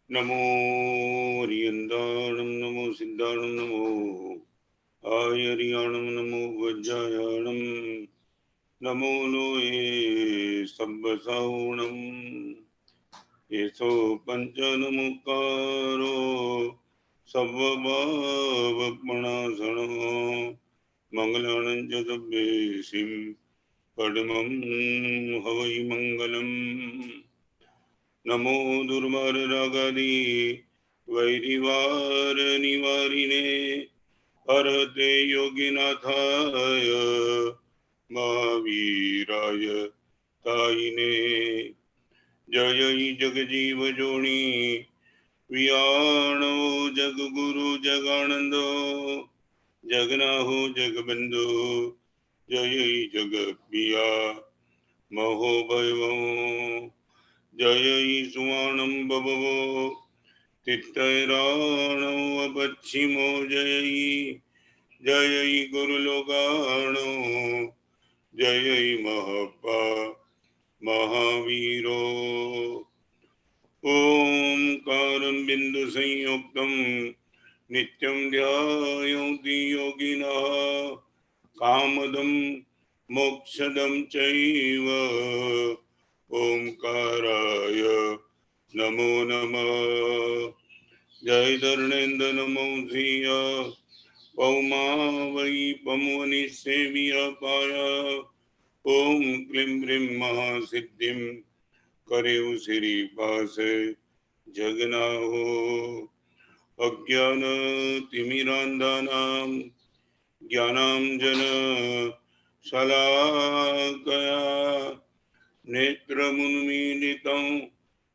नमो हरियन्ताणं नमो सिद्धाणं नमो आयर्याणं नमो वज्रायाणं नमो लोये सब्बसाहुणं येषो पञ्चनमुक्कारो सर्वभावप्रणाशनो मङ्गलानं च तब्बेसिं पद्मं हवै मङ्गलम् नमो दुर्वाररागादि वैरिवार निवारिणे हरते योगिनाथाय महावीराय तायिने जय जगजीव जोनि वियाणो जगगुरु जगानंदो जगनाहो जगबंधु जय जगपिया महोभयवो जय सुवाणं बभवो तित्तैराणो अपच्छिमो जय जय गुरुलोगाणो जय महपा महावीरो ओंकारं बिंदु संयुक्तं नित्यं ध्यायन्ति योगिनः कामदं मोक्षदं चैव ओंकाराय नमो नमः जय धर्णेन्द्र नमो धिय पौमा वै पमुनिसेव्य पाय ओम क्लीं ब्रीं महासिद्धिं करेउ श्री पास जगनाहो अज्ञान तिमिरान्धानां ज्ञानांजन शलाकया नेत्रमुन्मीलितं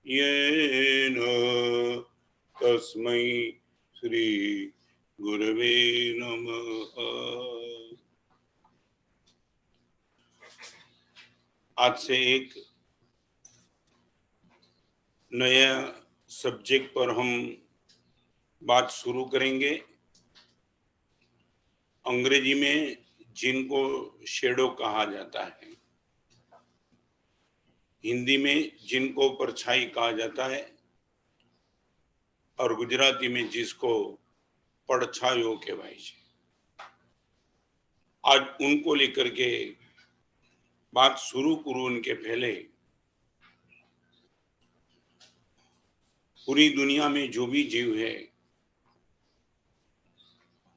येन तस्मै श्री गुरवे नमः। आज से एक नया सब्जेक्ट पर हम बात शुरू करेंगे। अंग्रेजी में जिनको शेडो कहा जाता है, हिंदी में जिनको परछाई कहा जाता है और गुजराती में जिसको પડછાયો કહેવાય છે। आज उनको लेकर के बात शुरू करूं उनके पहले पूरी दुनिया में जो भी जीव है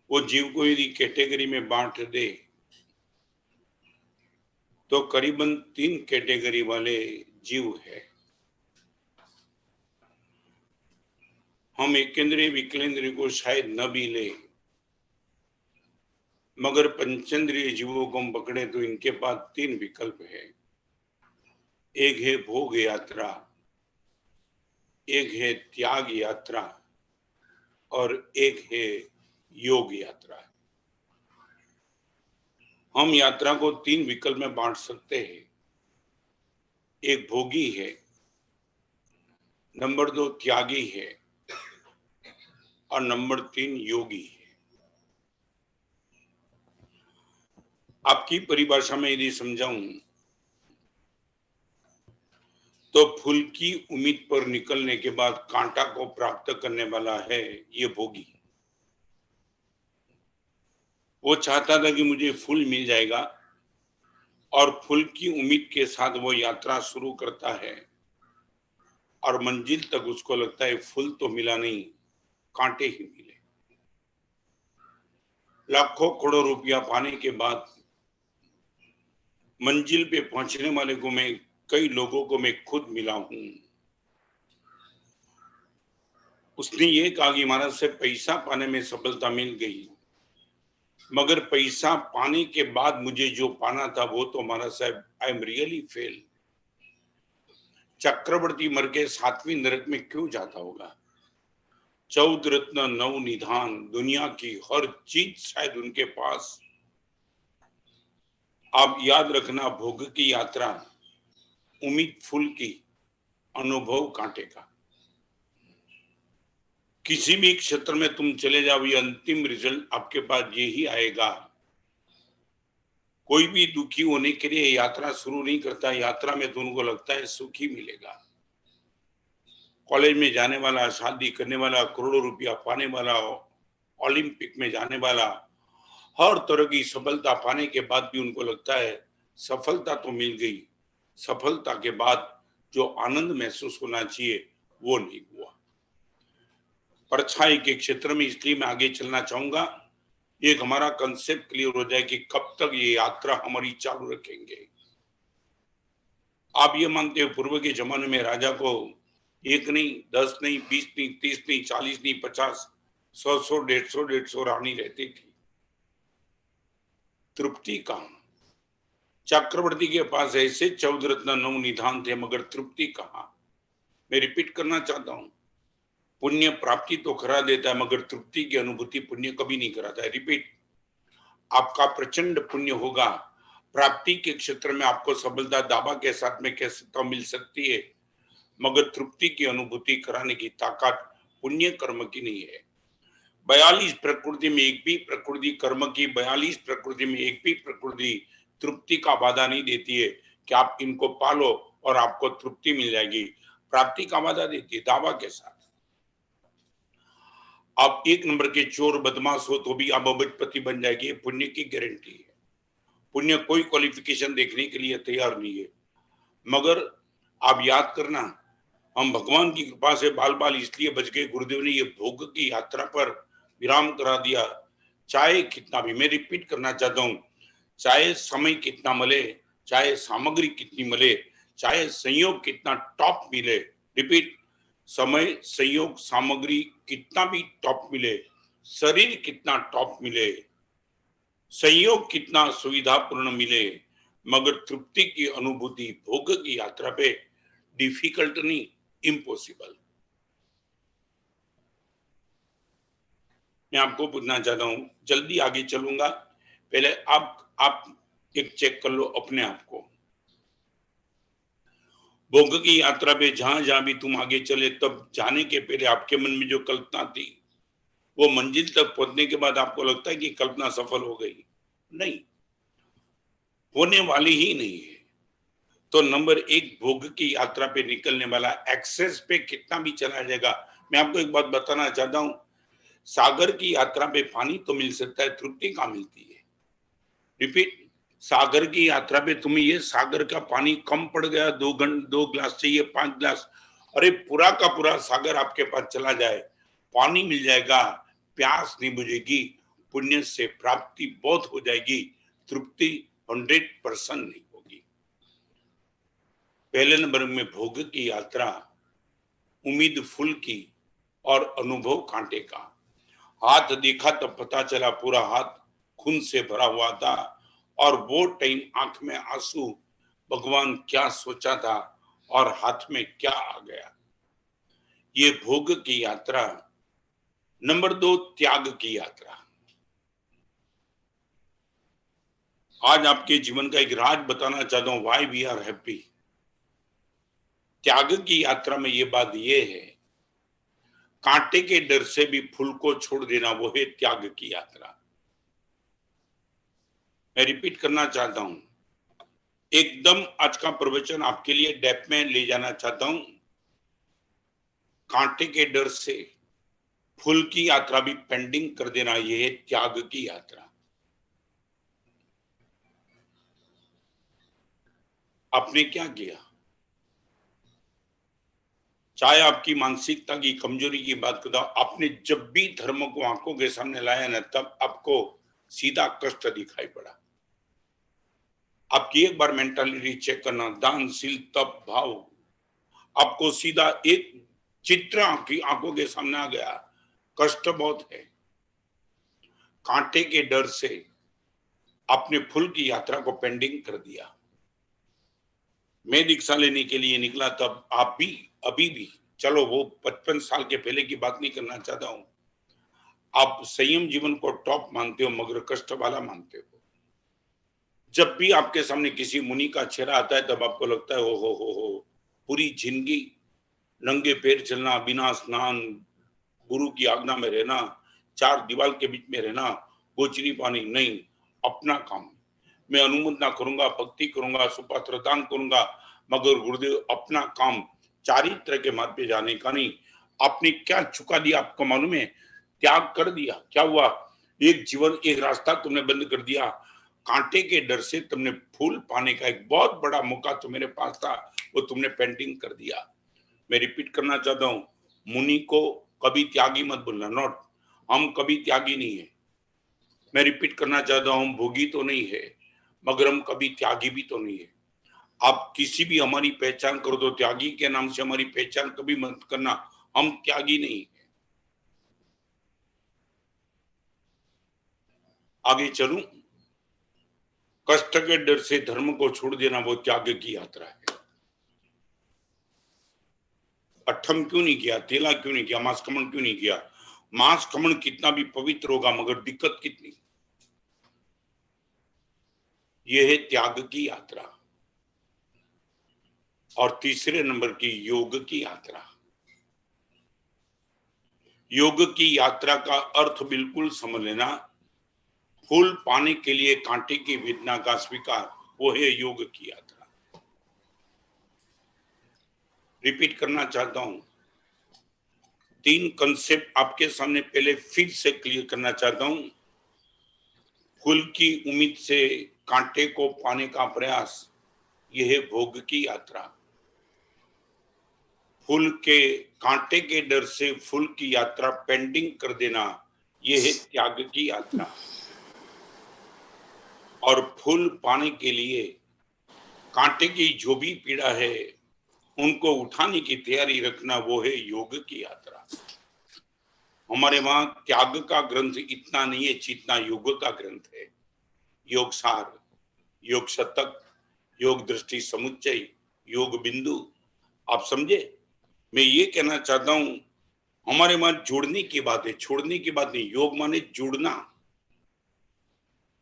वो जीव को यदि कैटेगरी में बांट दे तो करीबन 3 कैटेगरी वाले जीव है। हम एकेंद्रीय विकलेंद्रीय को शायद न भी ले, मगर पंचेंद्रीय जीवों को हम पकड़े तो इनके पास 3 विकल्प है। एक है भोग यात्रा, एक है त्याग यात्रा और एक है योग यात्रा। हम यात्रा को 3 विकल्प में बांट सकते हैं। एक भोगी है, नंबर 2 त्यागी है और नंबर 3 योगी है। आपकी परिभाषा में यदि समझाऊं तो फूल की उम्मीद पर निकलने के बाद कांटा को प्राप्त करने वाला है ये भोगी। वो चाहता था कि मुझे फूल मिल जाएगा और फूल की उम्मीद के साथ वो यात्रा शुरू करता है और मंजिल तक उसको लगता है फूल तो मिला नहीं, कांटे ही मिले। लाखों करोड़ों रुपया पाने के बाद मंजिल पे पहुंचने वाले को मैं कई लोगों को मैं खुद मिला हूं। उसने ये कहा कि महाराज से पैसा पाने में सफलता मिल गई, मगर पैसा पाने के बाद मुझे जो पाना था वो तो महाराज साहब आई एम रियली फेल। चक्रवर्ती मर के 7वीं नरक में क्यों जाता होगा? 14 रत्न 9 निधान, दुनिया की हर चीज शायद उनके पास। आप याद रखना, भोग की यात्रा, उम्मीद फूल की, अनुभव कांटे का। किसी भी क्षेत्र में तुम चले जाओ, ये अंतिम रिजल्ट आपके पास यही आएगा। कोई भी दुखी होने के लिए यात्रा शुरू नहीं करता, यात्रा में तो उनको लगता है सुखी मिलेगा। कॉलेज में जाने वाला, शादी करने वाला, करोड़ों रुपया पाने वाला, ओलंपिक में जाने वाला, हर तरह की सफलता पाने के बाद भी उनको लगता है सफलता तो मिल गई, सफलता के बाद जो आनंद महसूस होना चाहिए वो नहीं हुआ। परछाई के क्षेत्र में इसलिए मैं आगे चलना चाहूंगा, एक हमारा कंसेप्ट क्लियर हो जाए कि कब तक ये यात्रा हमारी चालू रखेंगे। आप ये मानते हो पूर्व के जमाने में राजा को एक नहीं, 10 नहीं, 20 नहीं, 30 नहीं, 40 नहीं, 50, 100, 150 रानी रहती थी। तृप्ति कहां? चक्रवर्ती के पास ऐसे 14 रत्न 9 निधान थे, मगर तृप्ति कहां? मैं रिपीट करना चाहता हूं, पुण्य प्राप्ति तो करा देता है, मगर तृप्ति की अनुभूति पुण्य कभी नहीं कराता है। रिपीट, आपका प्रचंड पुण्य होगा, प्राप्ति के क्षेत्र में आपको सफलता दावा के साथ में कैसे तो मिल सकती है, मगर तृप्ति की अनुभूति कराने की ताकत पुण्य कर्म की नहीं है। 42 प्रकृति में एक भी प्रकृति कर्म की, 42 प्रकृति में एक भी प्रकृति तृप्ति का वादा नहीं देती है कि आप इनको पालो और आपको तृप्ति मिल जाएगी। प्राप्ति का वादा देती है दावा के साथ। आप एक नंबर के चोर बदमाश हो तो भी आप अबजपति बन जाएगी, पुण्य की गारंटी है। पुण्य कोई क्वालिफिकेशन देखने के लिए तैयार नहीं है। मगर आप याद करना, हम भगवान की कृपा से बाल बाल इसलिए बच गए, गुरुदेव ने ये भोग की यात्रा पर विराम करा दिया। चाहे कितना भी, मैं रिपीट करना चाहता हूं, चाहे समय कितना मिले, चाहे सामग्री कितनी मिले, चाहे संयोग कितना टॉप मिले, रिपीट, समय संयोग सामग्री कितना भी टॉप मिले, शरीर कितना टॉप मिले, संयोग कितना सुविधापूर्ण मिले, मगर तृप्ति की अनुभूति भोग की यात्रा पे डिफिकल्ट नहीं, इम्पॉसिबल। मैं आपको पूछना चाहता हूं, जल्दी आगे चलूंगा, पहले आप एक चेक कर लो अपने आप को। भोग की यात्रा पे जहां जहां भी तुम आगे चले, तब जाने के पहले आपके मन में जो कल्पना थी, वो मंजिल तक पहुंचने के बाद आपको लगता है कि कल्पना सफल हो गई? नहीं, होने वाली ही नहीं है। तो नंबर एक, भोग की यात्रा पे निकलने वाला एक्सेस पे कितना भी चला जाएगा। मैं आपको एक बात बताना चाहता हूं, सागर की यात्रा पे पानी तो मिल सकता है, तृप्ति कहां मिलती है? रिपीट, सागर की यात्रा पे तुम्हें ये सागर का पानी कम पड़ गया, 2 ग्लास चाहिए, 5 ग्लास, अरे पूरा का पूरा सागर आपके पास चला जाए, पानी मिल जाएगा, प्यास नहीं बुझेगी, पुण्य से प्राप्ति बहुत हो जाएगी, तृप्ति 100% नहीं होगी। पहले नंबर में भोग की यात्रा, उम्मीद फूल की और अनुभव कांटे का। हाथ देखा तो पता चला पूरा हाथ खून से भरा हुआ था, और वो टाइम आंख में आंसू, भगवान क्या सोचा था और हाथ में क्या आ गया। ये भोग की यात्रा। नंबर 2, त्याग की यात्रा। आज आपके जीवन का एक राज बताना चाहता हूं, व्हाई वी आर हैप्पी। त्याग की यात्रा में ये बात ये है, कांटे के डर से भी फूल को छोड़ देना, वो है त्याग की यात्रा। मैं रिपीट करना चाहता हूं, एकदम आज का प्रवचन आपके लिए डेप्थ में ले जाना चाहता हूं। कांटे के डर से फूल की यात्रा भी पेंडिंग कर देना, यह है त्याग की यात्रा। आपने क्या किया? चाहे आपकी मानसिकता की कमजोरी की बात करता हूं, आपने जब भी धर्म को आंखों के सामने लाया ना, तब आपको सीधा कष्ट दिखाई पड़ा। आपकी एक बार मेंटालिटी चेक करना, दानशील तप भाव, आपको सीधा एक चित्र आपकी आंखों के सामने आ गया, कष्ट बहुत है। कांटे के डर से आपने फूल की यात्रा को पेंडिंग कर दिया। मैं दीक्षा लेने के लिए निकला, तब आप भी अभी भी, चलो वो 55 साल के पहले की बात नहीं करना चाहता हूं, आप संयम जीवन को टॉप मानते हो, मगर कष्ट वाला मानते हो। जब भी आपके सामने किसी मुनि का चेहरा आता है, तब आपको लगता है ओ हो, पूरी जिंदगी नंगे पैर चलना, बिना स्नान, गुरु की आज्ञा में रहना, 4 दीवार के बीच में रहना, गोचरी पानी नहीं, अपना काम मैं अनुमोदना करूंगा, भक्ति करूंगा, सुपात्र दान करूंगा, मगर गुरुदेव अपना काम चारित्र के मार्ग पे जाने का नहीं। आपने क्या चुका दिया आपको मालूम है? त्याग कर दिया। क्या हुआ? एक जीवन, एक रास्ता तुमने बंद कर दिया। कांटे के डर से तुमने फूल पाने का एक बहुत बड़ा मौका तुम्हारे पास था, वो तुमने पेंटिंग कर दिया। मैं रिपीट करना चाहता हूँ, मुनि को कभी त्यागी मत बोलना। नॉट, हम कभी त्यागी नहीं है। मैं रिपीट करना चाहता हूँ, हम भोगी तो नहीं है, मगर हम कभी त्यागी भी तो नहीं है। आप किसी भी हमारी पहचान करो तो त्यागी के नाम से हमारी पहचान कभी मत करना, हम त्यागी नहीं है। आगे चलूं, कष्ट के डर से धर्म को छोड़ देना वो त्याग की यात्रा है। अठम क्यों नहीं किया, तेला क्यों नहीं किया, मांस खमन क्यों नहीं किया? मांस खमन कितना भी पवित्र होगा, मगर दिक्कत कितनी। यह है त्याग की यात्रा। और तीसरे नंबर की योग की यात्रा। योग की यात्रा का अर्थ बिल्कुल समझ लेना। फूल पाने के लिए कांटे की वेदना का स्वीकार, वो है योग की यात्रा। रिपीट करना चाहता हूं, 3 कंसेप्ट आपके सामने पहले फिर से क्लियर करना चाहता हूं। फूल की उम्मीद से कांटे को पाने का प्रयास, यह है भोग की यात्रा। फूल के कांटे के डर से फूल की यात्रा पेंडिंग कर देना, यह है त्याग की यात्रा। और फूल पाने के लिए कांटे की जो भी पीड़ा है उनको उठाने की तैयारी रखना, वो है योग की यात्रा। हमारे वहां त्याग का ग्रंथ इतना नहीं है जितना योग का ग्रंथ है। योग सार, योग शतक, योग दृष्टि समुच्चय, योग बिंदु। आप समझे? मैं ये कहना चाहता हूं, हमारे वहां जोड़ने की बात है, छोड़ने की बात नहीं। योग माने जुड़ना।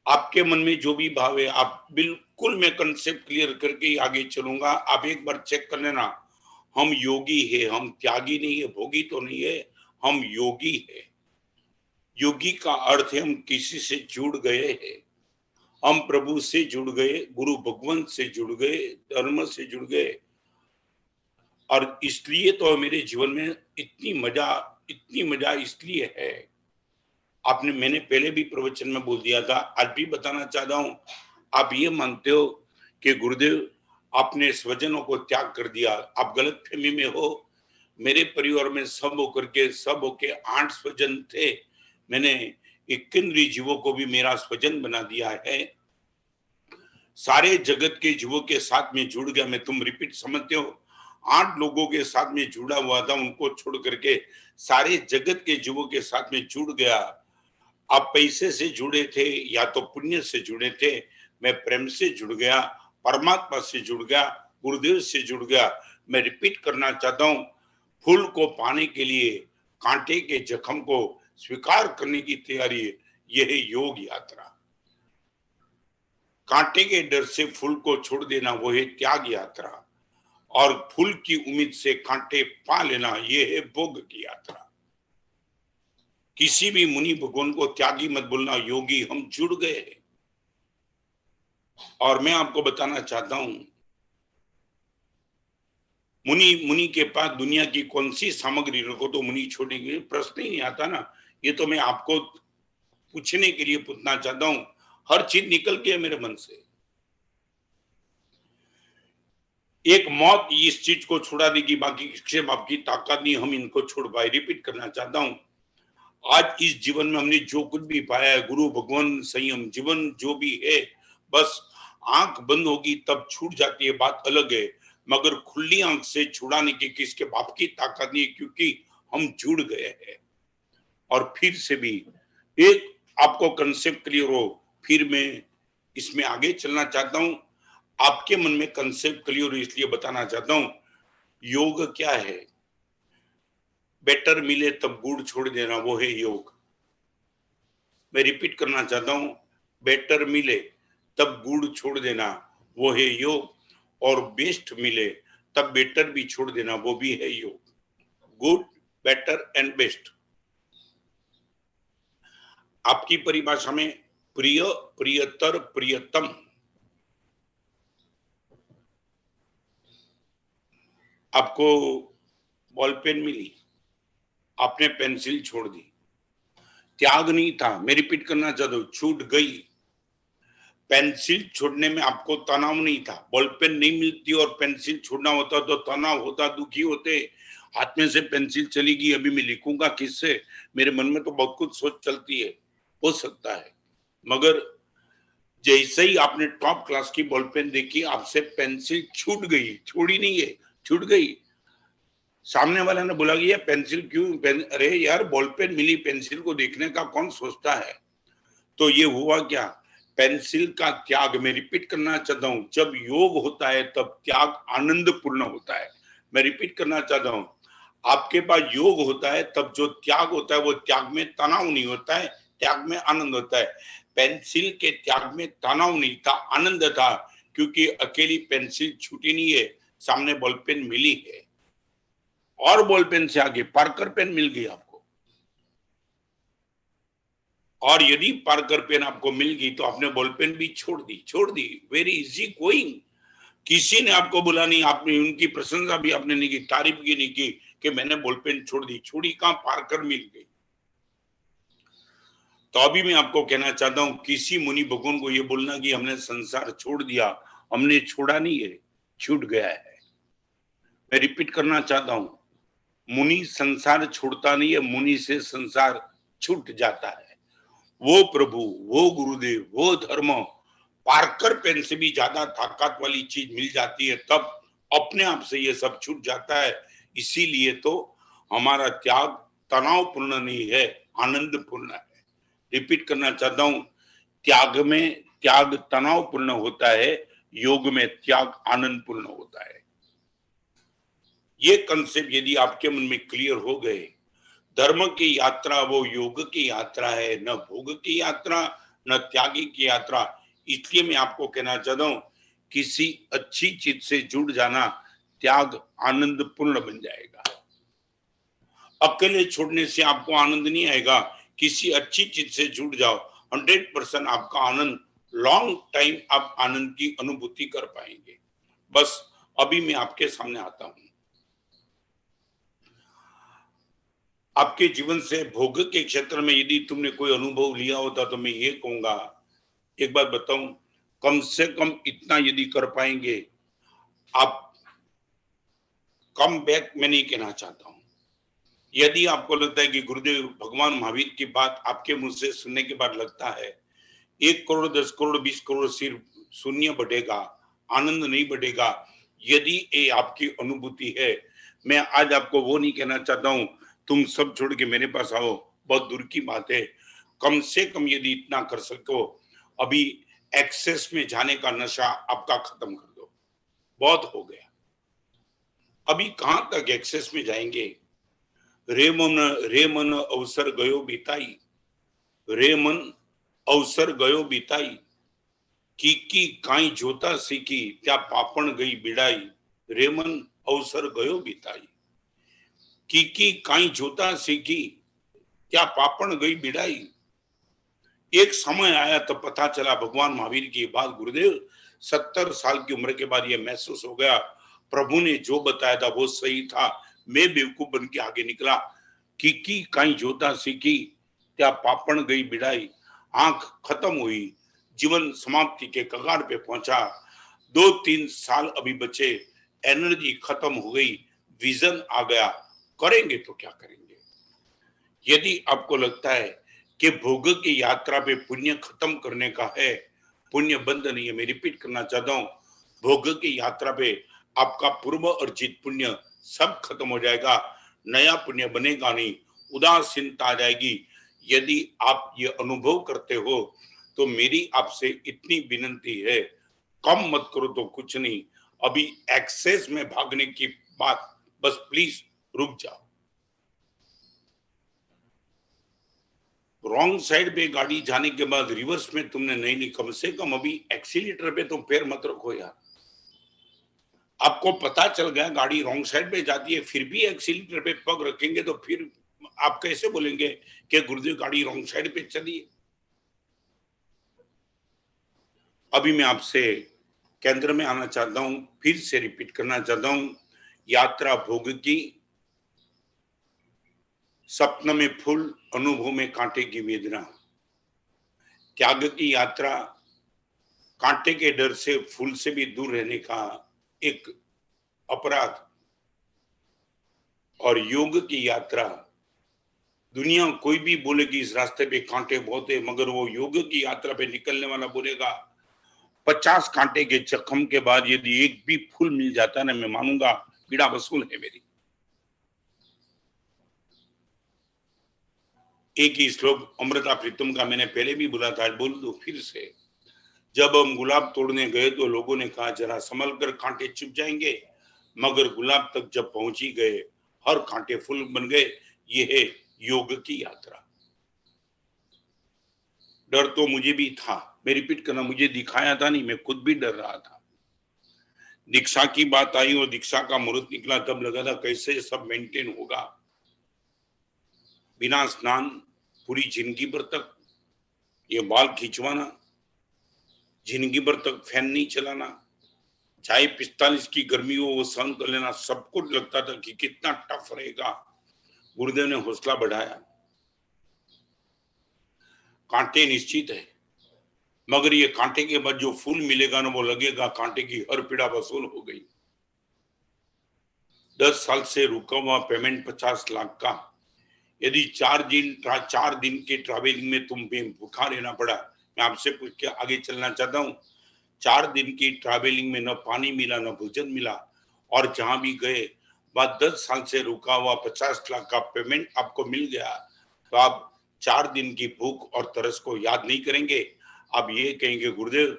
आपके मन में जो भी भाव है, आप बिल्कुल, मैं कंसेप्ट क्लियर करके ही आगे चलूंगा। आप एक बार चेक कर लेना, हम योगी है, हम त्यागी नहीं है, भोगी तो नहीं है, हम योगी है। योगी का अर्थ है हम किसी से जुड़ गए हैं, हम प्रभु से जुड़ गए, गुरु भगवंत से जुड़ गए, धर्म से जुड़ गए। और इसलिए तो मेरे जीवन में इतनी मजा इसलिए है। आपने, मैंने पहले भी प्रवचन में बोल दिया था, आज भी बताना चाहता हूं। आप ये मानते हो कि गुरुदेव आपने स्वजनों को त्याग कर दिया, आप गलत फहमी में हो। मेरे परिवार में सब होकर के, सब होके 8 स्वजन थे, मैंने 21 जीवों को भी मेरा स्वजन बना दिया है। सारे जगत के जीवों के साथ में जुड़ गया मैं। तुम रिपीट समझते हो? 8 लोगों के साथ में जुड़ा हुआ था, उनको छोड़ करके सारे जगत के जीवों के साथ में जुड़ गया। आप पैसे से जुड़े थे या तो पुण्य से जुड़े थे, मैं प्रेम से जुड़ गया, परमात्मा से जुड़ गया, गुरुदेव से जुड़ गया। मैं रिपीट करना चाहता हूं, फूल को पाने के लिए कांटे के जख्म को स्वीकार करने की तैयारी, यह है योग यात्रा। कांटे के डर से फूल को छोड़ देना, वो है त्याग यात्रा। और फूल की उम्मीद से कांटे पा लेना, यह है भोग की यात्रा। किसी भी मुनि भगवान को त्यागी मत बोलना, योगी हम जुड़ गए। और मैं आपको बताना चाहता हूं, मुनि के पास दुनिया की कौन सी सामग्री रखो तो मुनि छोड़ेंगे, प्रश्न ही नहीं आता ना। ये तो मैं आपको पूछने के लिए पूछना चाहता हूं, हर चीज निकल के है मेरे मन से। एक मौत इस चीज को छुड़ा देगी, बाकी किसी बाप की ताकत नहीं हम इनको छोड़ पाए। रिपीट करना चाहता हूं, आज इस जीवन में हमने जो कुछ भी पाया है, गुरु भगवान संयम जीवन जो भी है, बस आंख बंद होगी तब छूट जाती है, बात अलग है। मगर खुली आंख से छुड़ाने की किसके बाप की ताकत नहीं है, क्योंकि हम जुड़ गए हैं। और फिर से भी एक आपको कंसेप्ट क्लियर हो, फिर मैं इसमें आगे चलना चाहता हूं। आपके मन में कंसेप्ट क्लियर हो इसलिए बताना चाहता हूं, योग क्या है। बेटर मिले तब गुड़ छोड़ देना, वो है योग। मैं रिपीट करना चाहता हूं, बेटर मिले तब गुड़ छोड़ देना, वो है योग। और बेस्ट मिले तब बेटर भी छोड़ देना, वो भी है योग। Good, better and best. आपकी परिभाषा में प्रिय, प्रियतर, प्रियतम। आपको बॉल पेन मिली, आपने पेंसिल छोड़ दी, त्याग नहीं था। मैं रिपीट करना चाहता हूं, छूट गई। पेंसिल छोड़ने में आपको तनाव नहीं था, बॉल पेन नहीं मिलती और पेंसिल छोड़ना होता तो तनाव होता, दुखी होते, हाथ में से पेंसिल चली गई, अभी मैं लिखूंगा किससे, मेरे मन में तो बहुत कुछ सोच चलती है, हो सकता है। मगर जैसे ही आपने टॉप क्लास की बॉल पेन देखी, आपसे पेंसिल छूट गई, छोड़ी नहीं है, छूट गई। सामने वाले ने बोला कि ये पेंसिल क्यों अरे यार बॉल पेन मिली, पेंसिल को देखने का कौन सोचता है। तो ये हुआ क्या, पेंसिल का त्याग। मैं रिपीट करना चाहता हूं, जब योग होता है तब त्याग आनंद पूर्ण होता है। मैं रिपीट करना चाहता हूं, आपके पास योग होता है तब जो त्याग होता है वो त्याग में तनाव नहीं होता है, त्याग में आनंद होता है। पेंसिल के त्याग में तनाव नहीं था, आनंद था, क्योंकि अकेली पेंसिल छूटी नहीं है, सामने बॉल पेन मिली है। और बॉल पेन से आगे पार्कर पेन मिल गई आपको, और यदि पार्कर पेन आपको मिल गई तो आपने बॉल पेन भी छोड़ दी। Very easy going. किसी ने आपको बोला नहीं, आपने उनकी प्रशंसा भी आपने नहीं की, तारीफ भी नहीं की कि मैंने बॉल पेन छोड़ दी, छोड़ी कहां, पार्कर मिल गई। तो अभी मैं आपको कहना चाहता हूं, किसी मुनि भगवान को ये बोलना कि हमने संसार छोड़ दिया, हमने छोड़ा नहीं है, छूट गया है। मैं रिपीट करना चाहता हूं, मुनि संसार छोड़ता नहीं है, मुनि से संसार छूट जाता है। वो प्रभु, वो गुरुदेव, वो धर्म, पार्कर पेन से भी ज्यादा ताकत वाली चीज मिल जाती है, तब अपने आप से ये सब छूट जाता है। इसीलिए तो हमारा त्याग तनावपूर्ण नहीं है, आनंद पूर्ण है। रिपीट करना चाहता हूं, त्याग में त्याग तनावपूर्ण होता है, योग में त्याग आनंद पूर्ण होता है। ये कंसेप्ट यदि आपके मन में क्लियर हो गए, धर्म की यात्रा वो योग की यात्रा है, न भोग की यात्रा, न त्यागी की यात्रा। इसलिए मैं आपको कहना चाहता हूं, किसी अच्छी चीज से जुड़ जाना त्याग आनंद पूर्ण बन जाएगा। अकेले छोड़ने से आपको आनंद नहीं आएगा, किसी अच्छी चीज से जुड़ जाओ, 100% आपका आनंद, लॉन्ग टाइम आप आनंद की अनुभूति कर पाएंगे। बस अभी मैं आपके सामने आता हूं, आपके जीवन से भोग के क्षेत्र में यदि तुमने कोई अनुभव लिया होता तो मैं ये कहूंगा, एक बात बताऊं, कम से कम इतना यदि कर पाएंगे आप, कम बैक मैं नहीं कहना चाहता हूं। यदि आपको लगता है कि गुरुदेव भगवान महावीर की बात आपके मुंह से सुनने के बाद लगता है 1 करोड़ 10 करोड़ 20 करोड़ सिर्फ शून्य बढ़ेगा, आनंद नहीं बढ़ेगा, यदि ये आपकी अनुभूति है, मैं आज आपको वो नहीं कहना चाहता हूं तुम सब छोड़ के मेरे पास आओ, बहुत दूर की बात है। कम से कम यदि इतना कर सको, अभी एक्सेस में जाने का नशा आपका खत्म कर दो, बहुत हो गया। अभी कहां तक एक्सेस में जाएंगे। रे मन अवसर गयो बिताई, रे मन अवसर गयो बिताई, की काई जोता सीखी त्या पापण गई बिड़ाई, रे मन अवसर गयो बिताई, की काई जोता सीखी क्या पापण गई बिड़ाई। एक समय आया तो पता चला, भगवान महावीर की बात, गुरुदेव 70 साल की उम्र के बाद ये महसूस हो गया, प्रभु ने जो बताया था वो सही था, मैं बेवकूफ बन के आगे निकला। की काई जोता सीखी क्या पापण गई बिड़ाई, आंख खत्म हुई, जीवन समाप्ति के कगार पे पहुंचा। 2-3 साल अभी बचे, एनर्जी खत्म हो गई, विजन आ गया, करेंगे तो क्या करेंगे। यदि आपको लगता है कि भोग की यात्रा पे पुण्य खत्म करने का है, पुण्य बंद नहीं है। मैं रिपीट करना चाहता हूं, भोग की यात्रा पे आपका पूर्व अर्जित पुण्य सब खत्म हो जाएगा, नया पुण्य बनेगा नहीं, उदासीनता आ जाएगी। यदि आप ये अनुभव करते हो तो मेरी आपसे इतनी विनती है, कम मत करो तो कुछ नहीं, अभी एक्सेस में भागने की बात, बस प्लीज रुक जाओ। रॉन्ग साइड पे गाड़ी जाने के बाद रिवर्स में तुमने नहीं ली, कम से कम अभी एक्सीलेटर पे तुम पैर मत रखो यार। आपको पता चल गया गाड़ी रॉन्ग साइड पे जाती है, फिर भी एक्सीलेटर पे पग रखेंगे तो फिर आप कैसे बोलेंगे कि गुरुदेव गाड़ी रॉन्ग साइड पे चली है। अभी मैं आपसे केंद्र में आना चाहता हूं, फिर से रिपीट करना चाहता हूं यात्रा भोग की, सपन में फूल, अनुभव में कांटे की वेदना। त्याग की यात्रा कांटे के डर से, फूल से भी दूर रहने का एक अपराध। और योग की यात्रा, दुनिया कोई भी बोलेगी इस रास्ते पे कांटे बहुत है, मगर वो योग की यात्रा पे निकलने वाला बोलेगा 50 कांटे के जख्म के बाद यदि एक भी फूल मिल जाता है ना, मैं मानूंगा पीड़ा वसूल है मेरी। एक ही श्लोक अमृता प्रीतम का मैंने पहले भी बोला था, बोल दो फिर से। जब हम गुलाब तोड़ने गए तो लोगों ने कहा जरा संभल कर, कांटे चुप जाएंगे, मगर गुलाब तक जब पहुंच ही गए हर कांटे फूल बन गए। ये है योग की यात्रा। डर तो मुझे भी था, मैं रिपीट करना, मुझे दिखाया था नहीं, मैं खुद भी डर रहा था। दीक्षा की बात आई और दीक्षा का मुहूर्त निकला, तब लगा था कैसे सब मेंटेन होगा। बिना स्नान पूरी जिंदगी भर तक, ये बाल खिंचवाना, जिंदगी भर तक फैन नहीं चलाना, चाहे 45 की गर्मी हो वो सहन कर लेना। सबको लगता था कि कितना टफ रहेगा। गुरुदेव ने हौसला बढ़ाया। कांटे निश्चित है, मगर ये कांटे के बाद जो फूल मिलेगा ना, वो लगेगा कांटे की हर पीड़ा वसूल हो गई। 10 साल से रुका हुआ पेमेंट 50 लाख का, यदि 4 दिन के ट्रैवलिंग में तुम भूखा रहना पड़ा, मैं आपसे पूछ के आगे चलना चाहता हूँ। 4 दिन की ट्रैवलिंग में न पानी मिला न भोजन मिला, और जहां भी गए बाद 10 साल से रुका हुआ 50 लाख का पेमेंट आपको मिल गया, तो आप 4 दिन की भूख और तरस को याद नहीं करेंगे। आप ये कहेंगे गुरुदेव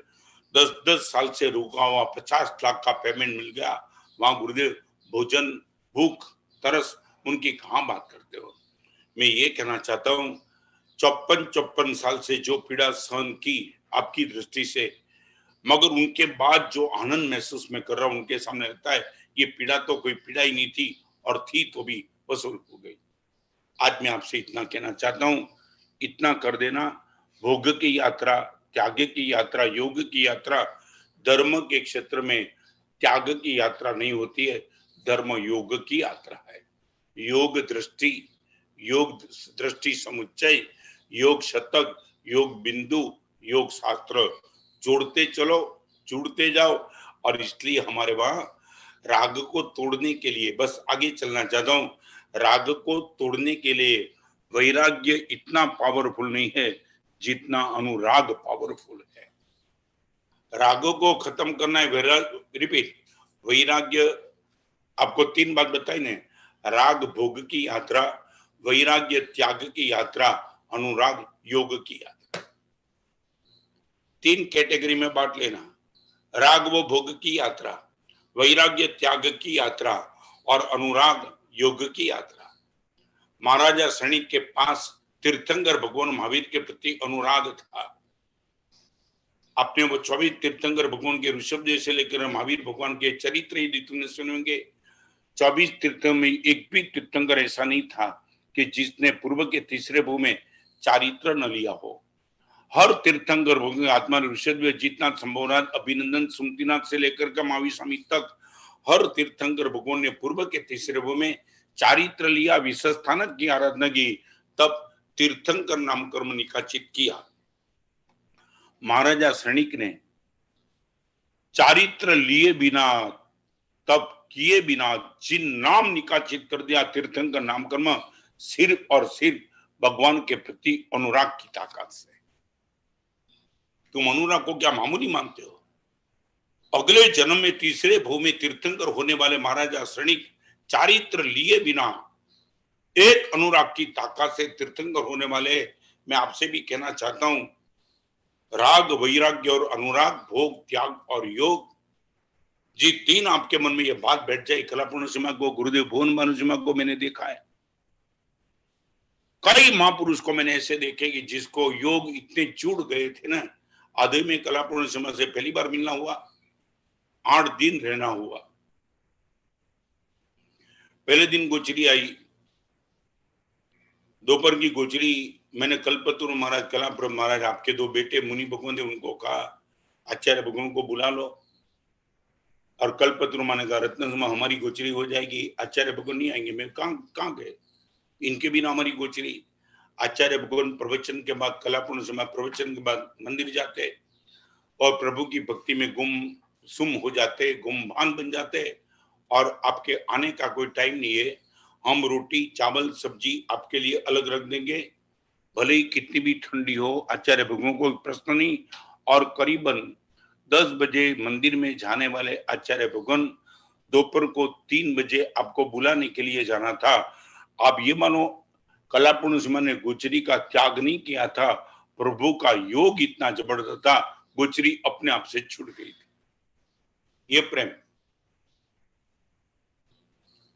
10 साल से रुका हुआ 50 लाख का पेमेंट मिल गया, वहां गुरुदेव भोजन, भूख, तरस उनकी कहां बात करते हो। मैं ये कहना चाहता हूं, 54 साल से जो पीड़ा सहन की आपकी दृष्टि से, मगर उनके बाद जो आनंद महसूस मैं कर रहा हूं उनके सामने लगता है ये पीड़ा तो कोई पीड़ा ही नहीं थी, और थी तो भी वसूल हो गई। आज मैं आपसे इतना कहना चाहता हूं, इतना कर देना। भोग की यात्रा, त्याग की यात्रा, योग की यात्रा, धर्म के क्षेत्र में त्याग की यात्रा नहीं होती है, धर्म योग की यात्रा है। योग दृष्टि, योग दृष्टि समुच्चय, योग शतक, योग बिंदु, योग शास्त्र, जोड़ते चलो, जुड़ते जाओ। और इसलिए हमारे वहां राग को तोड़ने के लिए, बस आगे चलना चाहता हूं, राग को तोड़ने के लिए वैराग्य इतना पावरफुल नहीं है जितना अनुराग पावरफुल है। रागों को खत्म करना है, वैराग्य, रिपीट, वैराग्य। आपको 3 बात बताई ने, राग भोग की यात्रा, वैराग्य त्याग की यात्रा, अनुराग योग की यात्रा। 3 कैटेगरी में बांट लेना। राग वो भोग की यात्रा, वैराग्य त्याग की यात्रा, और अनुराग योग की यात्रा। महाराजा सैनिक के पास तीर्थंकर भगवान महावीर के प्रति अनुराग था। आपने वो 24 तीर्थंकर भगवान के ऋषभ से लेकर महावीर भगवान के चरित्र यदि तुमने सुनेंगे, 24 तीर्थों में एक भी तीर्थंकर ऐसा नहीं था कि जिसने पूर्व के तीसरे भू में चारित्र न लिया हो। हर तीर्थंकर भगवान आत्मा ऋषभ जितना संभवनाथ, अभिनंदन, सुमतिनाथ से लेकर के महावीर स्वामी तक, हर तीर्थंकर भगवान ने पूर्व के तीसरे भू में चारित्र लिया, विशस्थान की आराधना की, तब तीर्थंकर नामकर्म निकाचित किया। महाराजा सैनिक ने चारित्र लिए बिना, तब किए बिना जिन नाम निकाचित कर दिया तीर्थंकर नामकर्म, सिर्फ और सिर्फ भगवान के प्रति अनुराग की ताकत से। तुम अनुराग को क्या मामूली मानते हो? अगले जन्म में तीसरे भू में तीर्थंकर होने वाले महाराजा सैनिक चारित्र लिए बिना एक अनुराग की ताकत से तीर्थंकर होने वाले। मैं आपसे भी कहना चाहता हूं, राग, वैराग्य और अनुराग, भोग, त्याग और योग, जी 3 आपके मन में ये बात बैठ जाए, कलापूर्ण सिम्हा को, गुरुदेव भुवन भानु सिम्हा को मैंने देखा है। कई महापुरुष को मैंने ऐसे देखे कि जिसको योग इतने जुड़ गए थे ना, आधे में कलापूर्ण सिम्हा से पहली बार मिलना हुआ, 8 दिन रहना हुआ। पहले दिन गोचरी आई, दोपहर की गोचरी, मैंने कल्पतरु महाराज, कलाप्रभ महाराज, आपके 2 बेटे मुनि भगवान थे, उनको कहा आचार्य भगवान को बुला लो। और कल्पतरु ने कहा रत्न सिंह हमारी गोचरी हो जाएगी, आचार्य भगवान नहीं आएंगे। मैं कहाँ गए, इनके बिना हमारी गोचरी। आचार्य भगवान प्रवचन के बाद, कलापूर्ण समय प्रवचन के बाद मंदिर जाते और प्रभु की भक्ति में गुम हो जाते, गुमभान बन जाते और आपके आने का कोई टाइम नहीं है। हम रोटी चावल सब्जी आपके लिए अलग रख देंगे, भले ही कितनी भी ठंडी हो, आचार्य भगवान को प्रश्न नहीं। और करीबन 10 बजे मंदिर में जाने वाले आचार्य भगवान दोपहर को 3 बजे आपको बुलाने के लिए जाना था। आप ये मानो कलापूर्ण सिंह ने गोचरी का त्याग नहीं किया था, प्रभु का योग इतना जबरदस्त था, गोचरी अपने आप से छूट गई थी। ये प्रेम।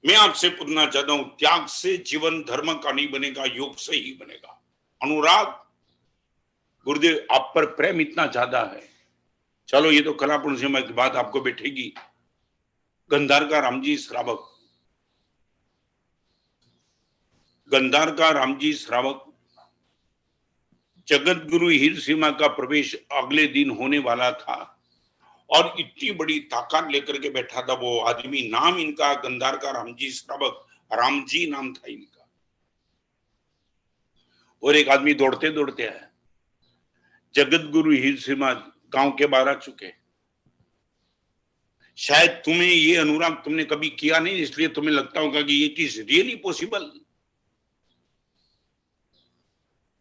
मैं आपसे पूछना चाहता हूं, त्याग से जीवन धर्म का नहीं बनेगा, योग से ही बनेगा। अनुराग, गुरुदेव आप पर प्रेम इतना ज्यादा है। चलो ये तो कलापूर्ण सिंह की बात आपको बैठेगी। गंधार का रामजी श्रावक, गंधार का रामजी श्रावक जगत गुरु हीर सीमा का प्रवेश अगले दिन होने वाला था और इतनी बड़ी ताकत लेकर के बैठा था वो आदमी। नाम इनका गंधार का रामजी श्रावक, रामजी नाम था इनका। और एक आदमी दौड़ते दौड़ते आया। जगत गुरु हीर सीमा गांव के बाहर आ चुके। शायद तुम्हें ये अनुराग तुमने कभी किया नहीं, इसलिए तुम्हें लगता होगा कि ये चीज रियली पॉसिबल।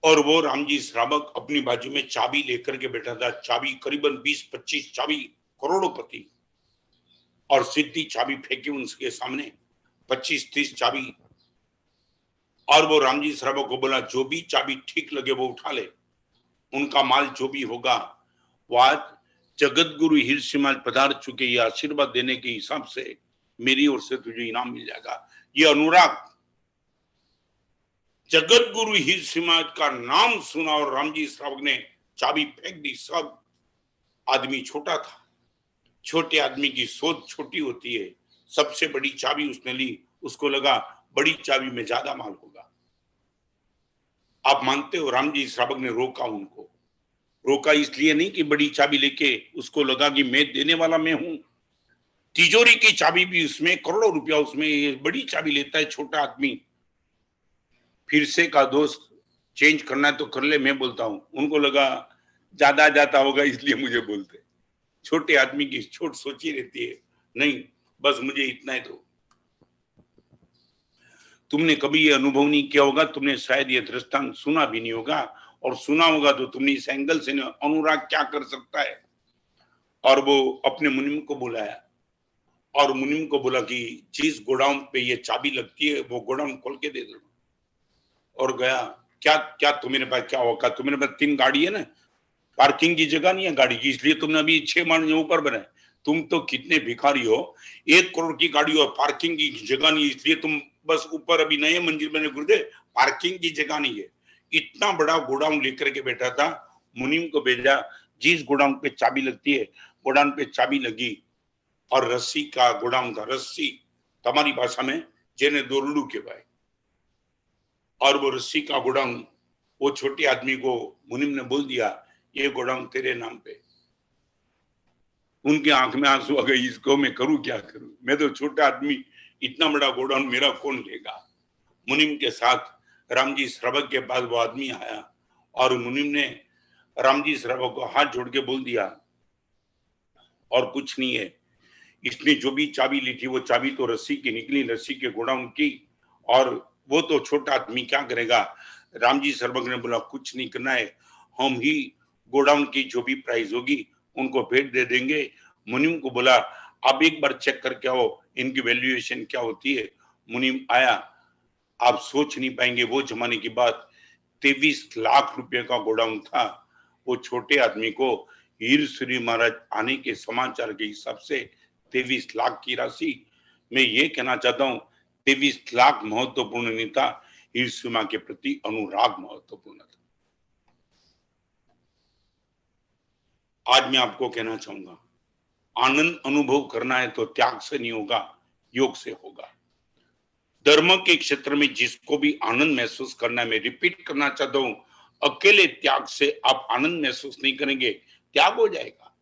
और वो रामजी श्रावक अपनी बाजू में चाबी लेकर के बैठा था। चाबी करीबन 20-25 चाबी, करोड़पति, और सिद्धि चाबी फेंकी उनके सामने 25-30 चाबी। और वो रामजी श्रावक को बोला जो भी चाबी ठीक लगे वो उठा ले, उनका माल जो भी होगा वो आज जगत गुरु हीर सिंह पधार चुके, ये आशीर्वाद देने के हिसाब से मेरी ओर से तुझे इनाम मिल जाएगा। ये अनुराग, जगत गुरु हीर सिंह का नाम सुना और रामजी श्रावक ने चाबी फेंक दी। सब आदमी छोटा था, छोटे आदमी की सोच छोटी होती है। सबसे बड़ी चाबी उसने ली, उसको लगा बड़ी चाबी में ज्यादा माल होगा। आप मानते हो रामजी श्रावक ने रोका उनको। रोका इसलिए नहीं कि बड़ी चाबी लेके उसको लगा कि मैं देने वाला मैं हूं। तिजोरी की चाबी भी उसमें, करोड़ों रुपया उसमें, ये बड़ी चाबी लेता है छोटा आदमी। फिर से का दोस्त चेंज करना है तो कर ले, मैं बोलता हूं। उनको लगा ज्यादा जाता होगा इसलिए मुझे बोलते। छोटे आदमी की छोट सोची रहती है, नहीं बस मुझे इतना ही दो। तुमने कभी ये अनुभव नहीं किया होगा, तुमने शायद ये दृष्टांत सुना भी नहीं होगा, और सुना होगा तो तुमने इस एंगल से अनुराग क्या कर सकता है। और वो अपने मुनिम को बुलाया और मुनिम को बोला कि जिस गोडाउन पे ये चाबी लगती है वो गोडाउन खोल के दे दो। और गया। क्या क्या तुम्हारे पास क्या होगा, तुम्हारे पास 3 गाड़ी है ना, पार्किंग की जगह नहीं है गाड़ी की, इसलिए तुमने अभी 6 माले ऊपर बनाए। तुम तो कितने भिखारी हो, 1 करोड़ की गाड़ी और पार्किंग की जगह नहीं, इसलिए तुम बस ऊपर अभी नए मंजिल बने। गुरुदेव पार्किंग की जगह नहीं है। इतना बड़ा गोडाउन लेकर के बैठा था। मुनिम को भेजा, जिस गोडाउन पे चाबी लगती है गोडाउन पे चाबी लगी और रस्सी का गोडाउन था। रस्सी तुम्हारी भाषा में जेने दोरलू के भाई। और वो रस्सी का गोडाउन वो छोटे आदमी को मुनिम ने बोल दिया ये गोडाउन तेरे नाम पे। उनके आंख में आंसू आ गए, इसको मैं करूं क्या करूं, मैं तो छोटा आदमी, इतना बड़ा गोडाउन मेरा कौन लेगा। मुनिम के साथ रामजी श्रावक के पास वो आदमी आया और मुनिम ने रामजी श्रावक को हाथ जोड़ के बोल दिया और कुछ नहीं है, इसने जो भी चाबी ली थी वो चाबी तो रस्सी की निकली, रस्सी के गोडाउन की, और वो तो छोटा आदमी क्या करेगा। रामजी श्रावक ने बोला कुछ नहीं करना है, हम ही गोडाउन की जो भी प्राइस होगी उनको भेंट दे देंगे। मुनिम को बोला आप एक बार चेक करके आओ इनकी वैल्यूएशन क्या होती है। मुनिम आया। आप सोच नहीं पाएंगे वो जमाने की बात, 23 लाख रुपए का गोडाउन था। वो छोटे आदमी को हीर श्री महाराज आने के समाचार के हिसाब से 23 लाख की राशि। मैं ये कहना चाहता हूं 23 लाख महत्वपूर्ण नहीं था, हीर श्री मां के प्रति अनुराग महत्वपूर्ण था। आज मैं आपको कहना चाहूंगा आनंद अनुभव करना है तो त्याग से नहीं होगा, योग से होगा। धर्म के क्षेत्र में जिसको भी आनंद महसूस करना है, मैं रिपीट करना चाहता हूं, अकेले त्याग से आप आनंद महसूस नहीं करेंगे, त्याग हो जाएगा।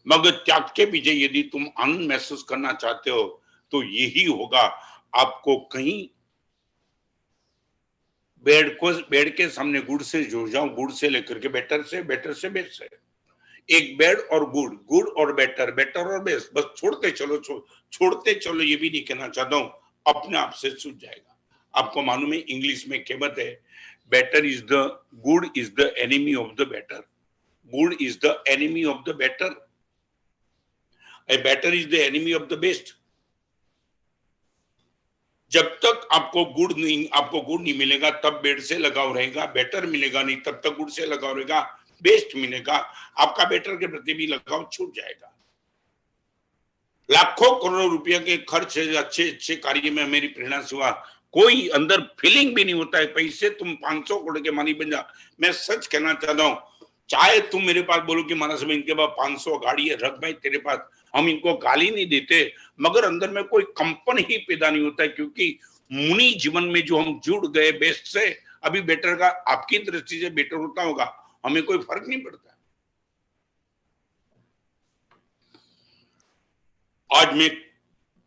मगर त्याग के पीछे यदि तुम आनंद महसूस करना चाहते हो तो यही होगा। आपको कहीं बेड के सामने गुड़ से जुड़ जाओ, गुड़ से लेकर के बेटर से बेस्ट से, एक बेड और गुड़ और बेटर और बेस्ट, बस छोड़ते चलो छोड़ते चलो। ये भी नहीं कहना चाहता हूं, अपने आप से सूझ जाएगा। आपको मालूम है इंग्लिश में कहावत है, better is the good is the enemy of the better, good is the enemy of the better, a better is the enemy of the best. जब तक आपको गुड़ नहीं मिलेगा तब बेड से लगाव रहेगा, बेटर मिलेगा नहीं तब तक गुड़ से लगाव रहेगा, बेस्ट मिलेगा आपका बेटर के प्रति भी लगाव छूट जाएगा। लाखों करोड़ों रुपया के खर्च अच्छे कार्य में मेरी प्रेरणा से हुआ, कोई अंदर फीलिंग भी नहीं होता है पैसे तुम 500 करोड़ के मालिक बन जा। मैं सच कहना चाहता हूं, चाहे तुम मेरे पास बोलो कि महाराज में इनके पास 500 गाड़ी है, रख भाई तेरे पास, हम इनको गाली नहीं देते, मगर अंदर में कोई कंपन ही पैदा नहीं होता है, क्योंकि मुनि जीवन में जो हम जुड़ गए बेस्ट से, अभी बेटर का आपकी दृष्टि से बेटर होता होगा, हमें कोई फर्क नहीं पड़ता। आज मैं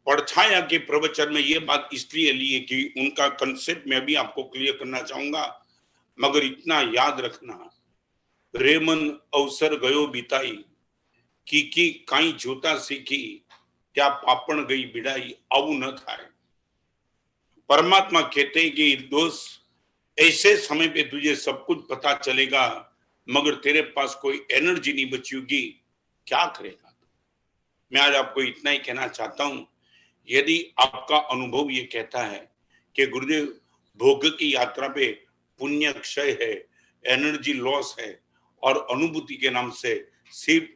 परछाया के प्रवचन में ये बात इसलिए ली है कि उनका कंसेप्ट मैं भी आपको क्लियर करना चाहूंगा, मगर इतना याद रखना, रेमन अवसर गयो बिताई की काई जोता सीखी, क्या पापण गई बिड़ाई, आऊ न थाय। परमात्मा कहते हैं कि दोस्त ऐसे समय पे तुझे सब कुछ पता चलेगा मगर तेरे पास कोई एनर्जी नहीं बची होगी, क्या करेगा। मैं आज आपको इतना ही कहना चाहता हूं, यदि आपका अनुभव ये कहता है कि गुरुदेव भोग की यात्रा पे पुण्य क्षय है, एनर्जी लॉस है और अनुभूति के नाम से सिर्फ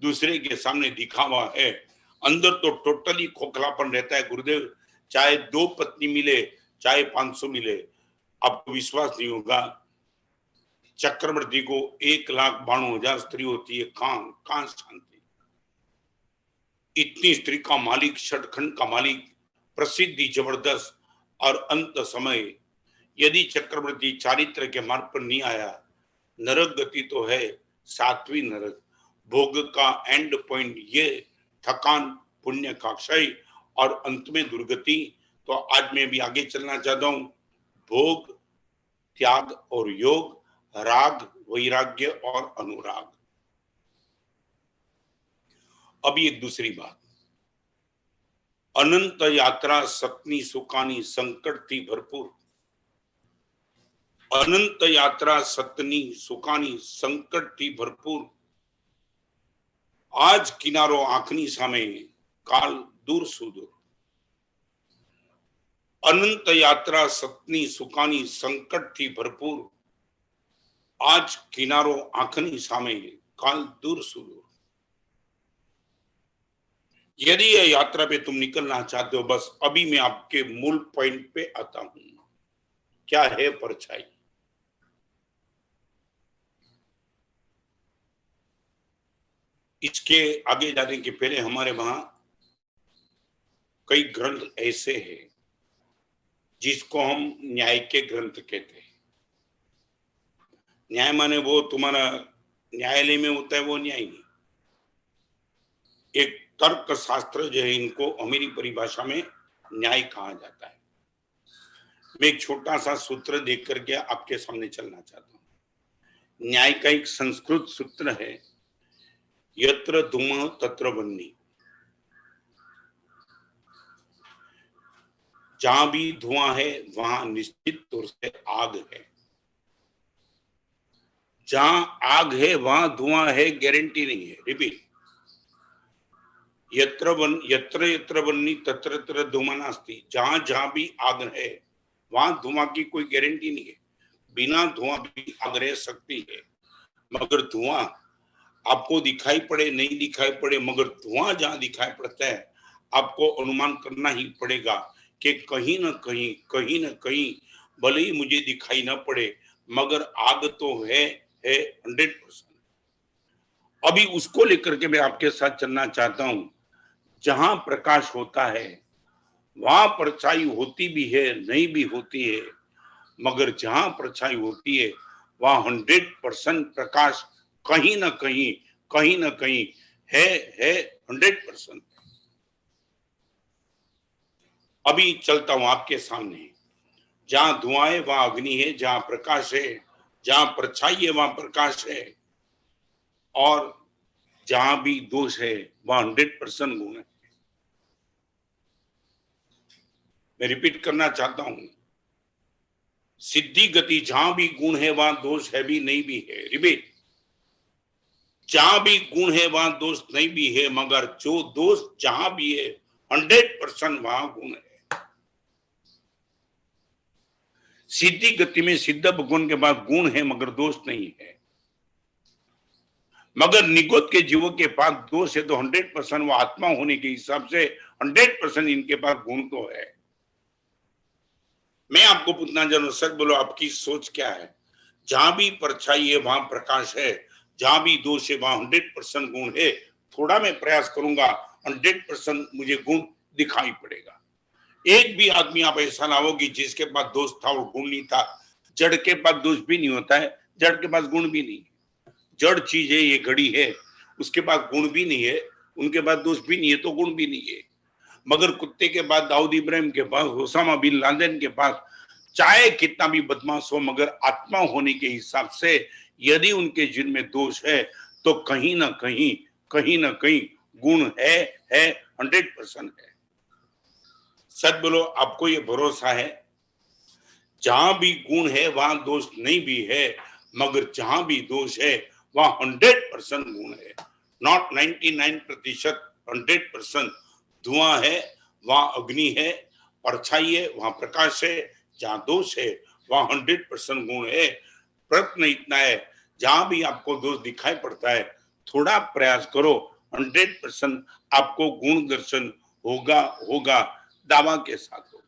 दूसरे के सामने दिखावा है, अंदर तो टोटली खोखलापन रहता है गुरुदेव, चाहे 2 पत्नी मिले चाहे 500 मिले, आपको विश्वास नहीं होगा। चक्रवर्ती को 1,92,000 स्त्री होती है, कहां शांति। इतनी स्त्री का मालिक, षटखंड का मालिक, प्रसिद्धि जबरदस्त, और अंत समय यदि चक्रवर्ती चारित्र के मार्ग पर नहीं आया, नरक गति तो है 7वीं नरक, भोग का एंड पॉइंट ये थकान, पुण्य का क्षय और अंत में दुर्गति। तो आज मैं भी आगे चलना चाहता हूं, भोग, त्याग और योग, राग, वैराग्य और अनुराग। अभी एक दूसरी बात, अनंत यात्रा सतनी सुखानी संकट थी भरपूर, अनंत यात्रा सतनी सुखानी संकट थी भरपूर, आज किनारो आंखनी सामे काल दूर सुदूर। अनंत यात्रा सतनी सुखानी संकट थी भरपूर, आज किनारो आंखनी सामे काल दूर सुदूर। यदि यह यात्रा पे तुम निकलना चाहते हो, बस अभी मैं आपके मूल पॉइंट पे आता हूं, क्या है परछाई। इसके आगे जाने के पहले हमारे वहां कई ग्रंथ ऐसे हैं जिसको हम न्याय के ग्रंथ कहते हैं। न्याय माने वो तुम्हारा न्यायालय में होता है वो न्याय नहीं, एक तर्क शास्त्र जो है, इनको अमेरी परिभाषा में न्याय कहा जाता है। मैं एक छोटा सा सूत्र देख करके आपके सामने चलना चाहता हूं। न्याय का एक संस्कृत सूत्र है, यत्र धूमः तत्र वह्नि, जहां भी धुआं है वहां निश्चित तौर से आग है, जहां आग है वहां धुआं है गारंटी नहीं है। रिपीट, यत्र यत्र वह्नि तत्र तत्र धूमः नास्ति, जहां जहां भी आग है वहां धुआं की कोई गारंटी नहीं है, बिना धुआं भी आग रह सकती है। मगर धुआं आपको दिखाई पड़े नहीं दिखाई पड़े, मगर धुआं जहां दिखाई पड़ता है आपको अनुमान करना ही पड़ेगा कि कहीं ना कहीं भले ही मुझे दिखाई ना पड़े मगर आग तो है 100%। अभी उसको लेकर के मैं आपके साथ चलना चाहता हूं, जहां प्रकाश होता है वहां परछाई होती भी है नहीं भी होती है, मगर जहां परछाई होती है वहां 100% प्रकाश कहीं ना कहीं है 100%। अभी चलता हूं आपके सामने, जहां धुआं है वहां अग्नि है, जहां प्रकाश है, जहां परछाई है वहां प्रकाश है, और जहां भी दोष है वहां 100% गुण है। मैं रिपीट करना चाहता हूं, सिद्धि गति जहां भी गुण है वहां दोष है भी नहीं भी है। रिपीट, जहां भी गुण है वहां दोष नहीं भी है, मगर जो दोष जहां भी है 100% वहां गुण है। सिद्धि गति में सिद्ध गुण के बाद गुण है मगर दोष नहीं है, मगर निगोद के जीवों के पास दोष है तो 100% वो आत्मा होने के हिसाब से 100% इनके पास गुण तो है। मैं आपको पूछना चाहूँ, सच बोलो, आपकी सोच क्या है? जहां भी परछाई है वहां प्रकाश है, जहां भी दोष है वहां 100% गुण है। थोड़ा मैं प्रयास करूंगा, 100% मुझे गुण दिखाई पड़ेगा। एक भी आदमी आप ऐसा ना हो कि जिसके पास दोष था और गुण नहीं था। जड़ के पास दोष भी नहीं होता है, जड़ के पास गुण भी नहीं। जड़ चीज है, ये घड़ी है, उसके पास गुण भी नहीं है, उनके पास दोष भी नहीं है तो गुण भी नहीं है। मगर कुत्ते के पास, दाऊद इब्राहिम के पास, ओसामा बिन लादेन के पास, चाहे कितना भी बदमाश हो, मगर आत्मा होने के हिसाब से यदि उनके जीवन में दोष है तो कहीं ना कहीं गुण है 100% है। सच बोलो, आपको ये भरोसा है? जहां भी गुण है वहां दोष नहीं भी है, मगर जहां भी दोष है वहां 100% गुण है। नॉट 99%, 100%। धुआं है वहां अग्नि है, परछाई है वहां प्रकाश है, जहां दोष है वहां 100% गुण है। प्रश्न इतना है, जहां भी आपको दोष दिखाई पड़ता है थोड़ा प्रयास करो, 100% आपको गुण दर्शन होगा होगा दावा के साथ होगा।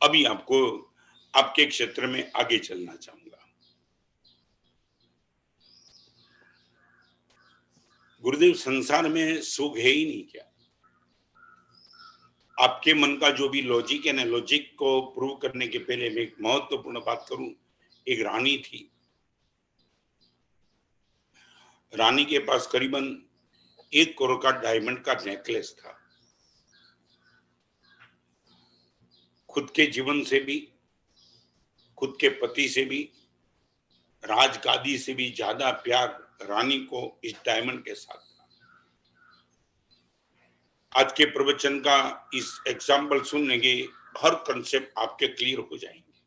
अभी आपको आपके क्षेत्र में आगे चलना चाहूंगा। गुरुदेव, संसार में सुख है ही नहीं क्या? आपके मन का जो भी लॉजिक है ना, लॉजिक को प्रूव करने के पहले मैं एक महत्वपूर्ण बात करूं। एक रानी थी, रानी के पास करीबन 1 करोड़ का डायमंड का नेकलेस था। खुद के जीवन से भी, खुद के पति से भी, राजगादी से भी ज्यादा प्यार रानी को इस डायमंड के साथ था। आज के प्रवचन का इस एग्जाम्पल सुनने के हर कंसेप्ट आपके क्लियर हो जाएंगे।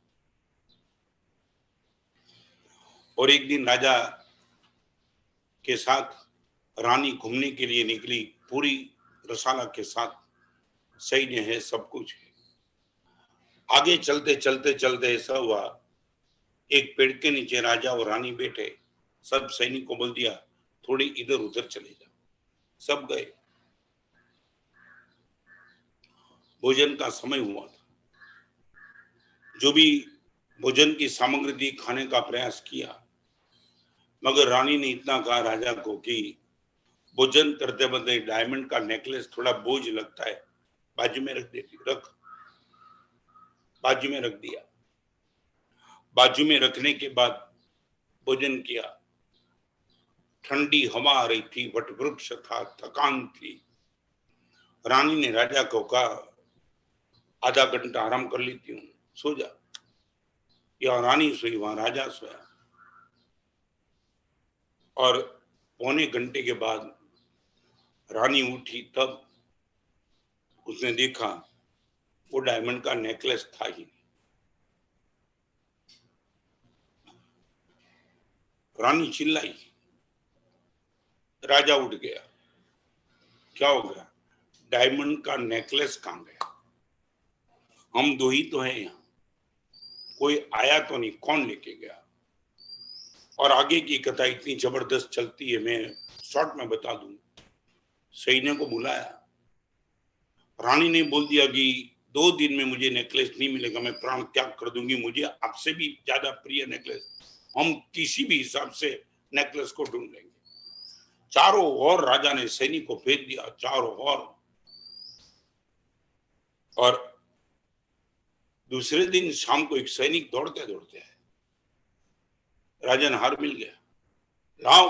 और एक दिन राजा के साथ रानी घूमने के लिए निकली, पूरी रसाला के साथ, सैन्य है, सब कुछ है। आगे चलते चलते चलते ऐसा हुआ, एक पेड़ के नीचे राजा और रानी बैठे। सब सैनिक को बोल दिया थोड़ी इधर उधर चले जाओ। सब गए। भोजन का समय हुआ था। जो भी भोजन की सामग्री थी, खाने का प्रयास किया, मगर रानी ने इतना कहा राजा को कि भोजन करते वक्त डायमंड का नेकलेस थोड़ा बोझ लगता है, बाजू में रख देती। रख। बाजू में रख दिया। बाजू में रखने के बाद भोजन किया। ठंडी हवा आ रही थी, वटवृक्ष था, थकान थी। रानी ने राजा को कहा आधा घंटा आराम कर लेती हूँ, सो जा। या रानी सोई, वहां राजा सोया। और पौने घंटे के बाद रानी उठी, तब उसने देखा वो डायमंड का नेकलेस था ही नहीं। रानी चिल्लाई, राजा उठ गया। क्या हो गया? डायमंड का नेकलेस कहां गया? हम दो ही तो हैं यहाँ, कोई आया तो नहीं, कौन लेके गया? और आगे की कथा इतनी जबरदस्त चलती है, मैं शॉर्ट में बता दूं। सैन्य को बुलाया, रानी ने बोल दिया कि 2 दिन में मुझे नेकलेस नहीं मिलेगा, मैं प्राण त्याग कर दूंगी, मुझे आपसे भी ज्यादा प्रिय नेकलेस, हम किसी भी हिसाब से नेकलेस को ढूंढ लेंगे। चारों ओर राजा ने सैनिक को भेज दिया, चारों ओर। और दूसरे दिन शाम को एक सैनिक दौड़ते दौड़ते आए। राजन हार मिल गया। लाओ,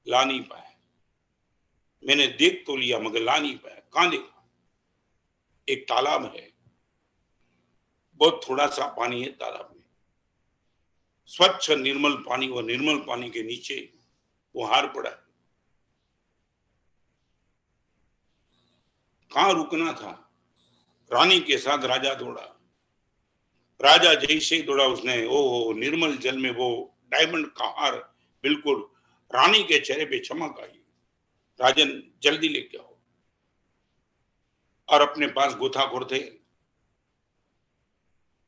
ला नहीं पाया। मैंने देख तो लिया मगर ला नहीं पाया। कहां देखा? एक तालाब है, बहुत थोड़ा सा पानी है तालाब में, स्वच्छ निर्मल पानी, और निर्मल पानी के नीचे वो हार पड़ा है। कहां रुकना था? रानी के साथ राजा दौड़ा। राजा जैसे ही दौड़ा, उसने ओ निर्मल जल में वो डायमंड का हार बिल्कुल रानी के चेहरे पे चमक आई। राजन जल्दी लेके आओ। और अपने पास गोताखोर थे,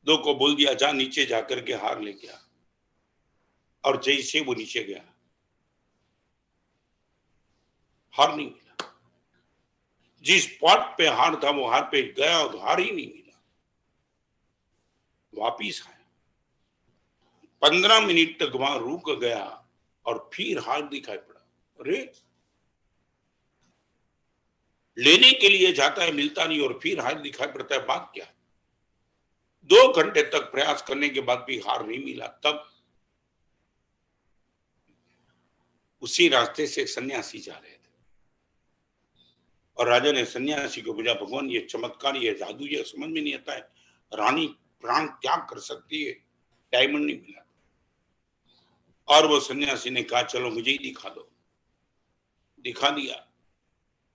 दो को बोल दिया जा नीचे जाकर के हार लेके आ। और जैसे वो नीचे गया, हार नहीं मिला। जिस स्पॉट पे हार था वो हार पे गया और हार ही नहीं मिला। वापिस आया, 15 मिनट तक वहां रुक गया और फिर हार दिखाई पड़ा। अरे, लेने के लिए जाता है, मिलता नहीं, और फिर हार दिखाई पड़ता है। बात क्या? 2 घंटे तक प्रयास करने के बाद भी हार नहीं मिला। तब उसी रास्ते से एक सन्यासी जा रहे थे, और राजा ने सन्यासी को पूछा, भगवान ये चमत्कार, ये जादू, ये समझ में नहीं आता है, रानी प्राण त्याग कर सकती है, डायमंड नहीं मिला। और वो सन्यासी ने कहा चलो मुझे ही दिखा दो। दिखा दिया।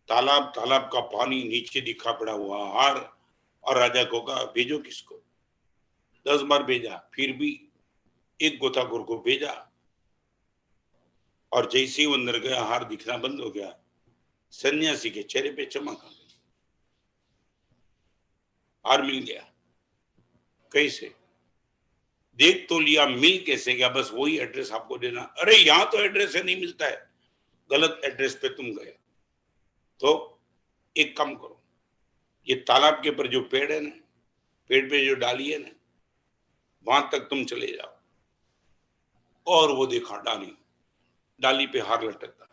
तालाब, तालाब का पानी, नीचे दिखा पड़ा हुआ हार। और राजा को कहा भेजो किसको? 10 बार भेजा, फिर भी एक गोताखोर को भेजा। और जैसे ही वो अंदर गया, हार दिखना बंद हो गया। सन्यासी के चेहरे पे चमक आ गई। हार मिल गया। कैसे? देख तो लिया, मिल कैसे गया? बस वही एड्रेस आपको देना। अरे यहां तो एड्रेस है, नहीं मिलता है। गलत एड्रेस पे तुम गए। तो एक काम करो, ये तालाब के ऊपर जो पेड़ है ना, पेड़ पे जो डाली है ना, वहां तक तुम चले जाओ। और वो देखा डाली, डाली पे हार लटकता था।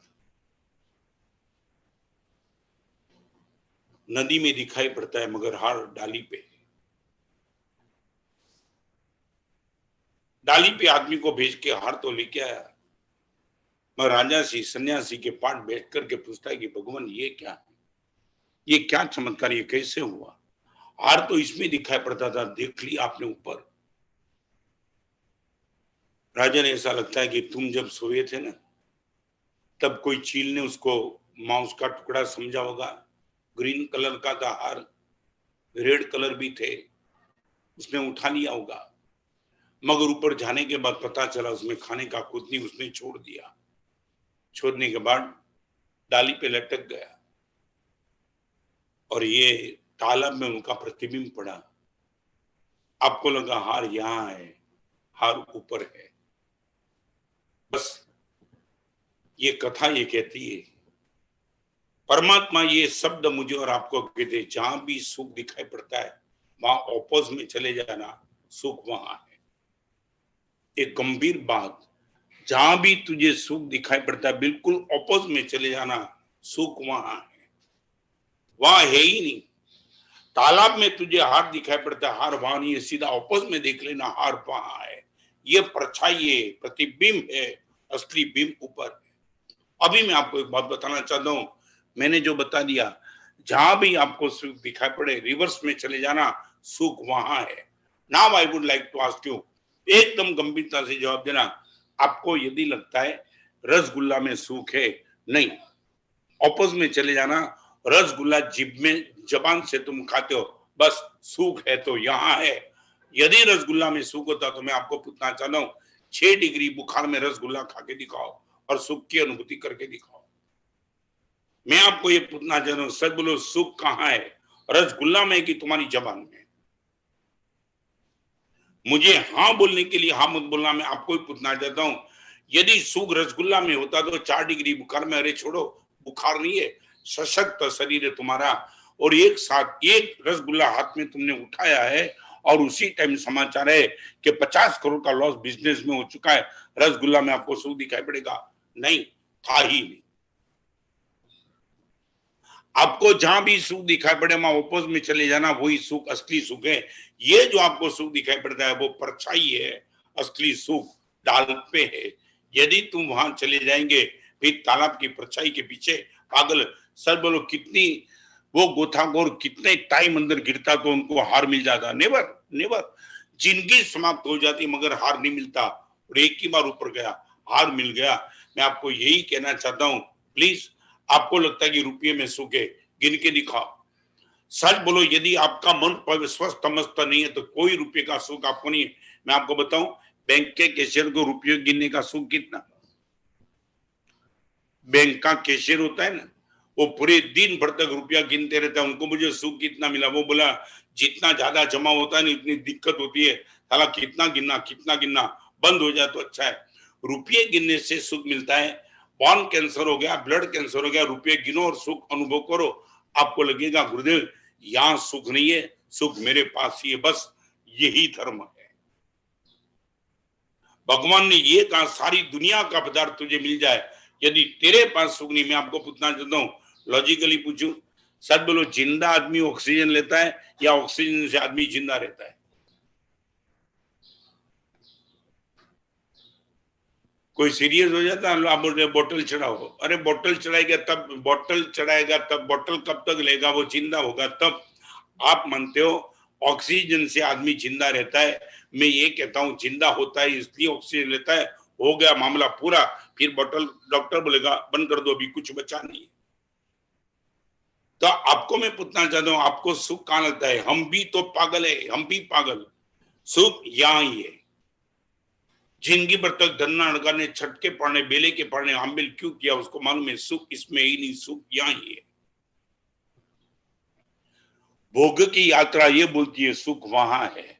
नदी में दिखाई पड़ता है मगर हार डाली पे। डाली पे आदमी को भेज के हार तो लेके आया, मगर राजा सी सन्यासी के पास बैठ करके पूछता है कि भगवान ये क्या है, ये क्या चमत्कार, ये कैसे हुआ? हार तो इसमें दिखाई पड़ता था, देख लिया आपने ऊपर। राजा ने ऐसा लगता है कि तुम जब सोए थे ना, तब कोई चील ने उसको मांस का टुकड़ा समझा होगा। ग्रीन कलर का था हार, रेड कलर भी थे, उसने उठा लिया होगा। मगर ऊपर जाने के बाद पता चला उसमें खाने का कुछ नहीं, उसने छोड़ दिया। छोड़ने के बाद डाली पे लटक गया, और ये तालाब में उनका प्रतिबिंब पड़ा। आपको लगा हार यहां है, हार ऊपर है। बस ये कथा ये कहती है, परमात्मा ये शब्द मुझे और आपको कहते, जहां भी सुख दिखाई पड़ता है वहां ऑपोज में चले जाना, सुख वहां है। एक गंभीर बात, जहां भी तुझे सुख दिखाई पड़ता है बिल्कुल ऑपोज में चले जाना, सुख वहां है। वहां है ही नहीं। तालाब में तुझे हार दिखाई पड़ता है, हार वहां नहीं है, सीधा ऑपोज में देख लेना, हार वहां है। ये परछाई है, प्रतिबिंब है, असली बिंब ऊपर है। अभी मैं आपको एक बात बताना चाहता हूं, मैंने जो बता दिया, जहां भी आपको सुख दिखाई पड़े रिवर्स में चले जाना, सुख वहां है। Now I would like to ask you, एकदम गंभीरता से जवाब देना। आपको यदि लगता है रसगुल्ला में सुख है, नहीं, ऑपोज में चले जाना। रसगुल्ला जीभ में जबान से तुम खाते हो, बस सुख है तो यहां है। यदि रसगुल्ला में सुख होता तो मैं आपको पूछना चाहता हूं, 6 डिग्री बुखार में रसगुल्ला खा के दिखाओ और सुख की अनुभूति करके दिखाओ। मैं आपको ये पूछना चाहता हूं, सच बोलो, सुख कहां है? रसगुल्ला में कि तुम्हारी जबान में? मुझे हाँ बोलने के लिए हाँ मत बोलना, मैं आपको ही पूछना चाहता हूं, यदि सुख रसगुल्ला में होता तो 4 डिग्री बुखार में, अरे छोड़ो, बुखार नहीं है, सशक्त शरीर है तुम्हारा, और एक साथ एक रसगुल्ला हाथ में तुमने उठाया है, और उसी टाइम समाचार है कि 50 करोड़ का लॉस बिजनेस में हो चुका है। रसगुल्ला में आपको सुख दिखाई पड़ेगा? नहीं, था ही नहीं। आपको जहां भी सुख दिखाई पड़े वहां ओपोज में चले जाना, वही सुख असली सुख है। ये जो आपको सुख दिखाई पड़ता है वो परछाई है, असली सुख डाल पे है। यदि तुम वहां चले जाएंगे फिर तालाब की परछाई के पीछे पागल, सर बोलो कितनी वो गोताखोर कितने टाइम अंदर गिरता तो उनको हार मिल जाता, नेवर नेवर, जिंदगी समाप्त हो जाती मगर हार नहीं मिलता। और एक ही बार ऊपर गया, हार मिल गया। मैं आपको यही कहना चाहता हूं, प्लीज, आपको लगता है कि रुपये में सुख है, गिन के दिखाओ। सच बोलो, यदि आपका मन स्वस्थ मस्त नहीं है तो कोई रुपये का सुख आपको नहीं है। मैं आपको बताऊं, बैंक के कैशियर को रुपये गिनने का सुख कितना, बैंक का कैशियर होता है ना, वो पूरे दिन भर तक रुपया गिनते रहता है, उनको मुझे सुख कितना मिला, वो बोला जितना ज्यादा जमा होता है ना इतनी दिक्कत होती है, साला कितना गिनना बंद हो जाए तो अच्छा है। रुपये गिनने से सुख मिलता है। बॉन कैंसर हो गया, ब्लड कैंसर हो गया, रुपये गिनो और सुख अनुभव करो, आपको लगेगा गुरुदेव यहां सुख नहीं है, सुख मेरे पास ही है, बस यही धर्म है। भगवान ने ये कहा सारी दुनिया का पदार्थ तुझे मिल जाए, यदि तेरे पास सुख नहीं, मैं आपको पूछना चाहता हूं, लॉजिकली पूछूं, सच बोलो, जिंदा आदमी ऑक्सीजन लेता है या ऑक्सीजन से आदमी जिंदा रहता है? कोई सीरियस हो जाता है, आप बोल रहे बोतल चढ़ाओ, अरे बोतल चढ़ाएगा तब, बोतल चढ़ाएगा तब, बोतल कब तक लेगा, वो जिंदा होगा तब। आप मानते हो ऑक्सीजन से आदमी जिंदा रहता है, मैं ये कहता हूं जिंदा होता है इसलिए ऑक्सीजन लेता है, हो गया मामला पूरा, फिर बोतल डॉक्टर बोलेगा बंद कर दो, अभी कुछ बचा नहीं। तो आपको मैं पूछना चाहता हूं, आपको सुख कहां लगता है? हम भी तो पागल है, हम भी पागल, सुख यहां ही है। जिंदगी भर तक धन्ना अड़का ने छटके पढ़ने, बेले के पढ़ने, आमिल क्यों किया, उसको मालूम है सुख इसमें ही नहीं, सुख यहां ही है। भोग की यात्रा ये बोलती है सुख वहां है,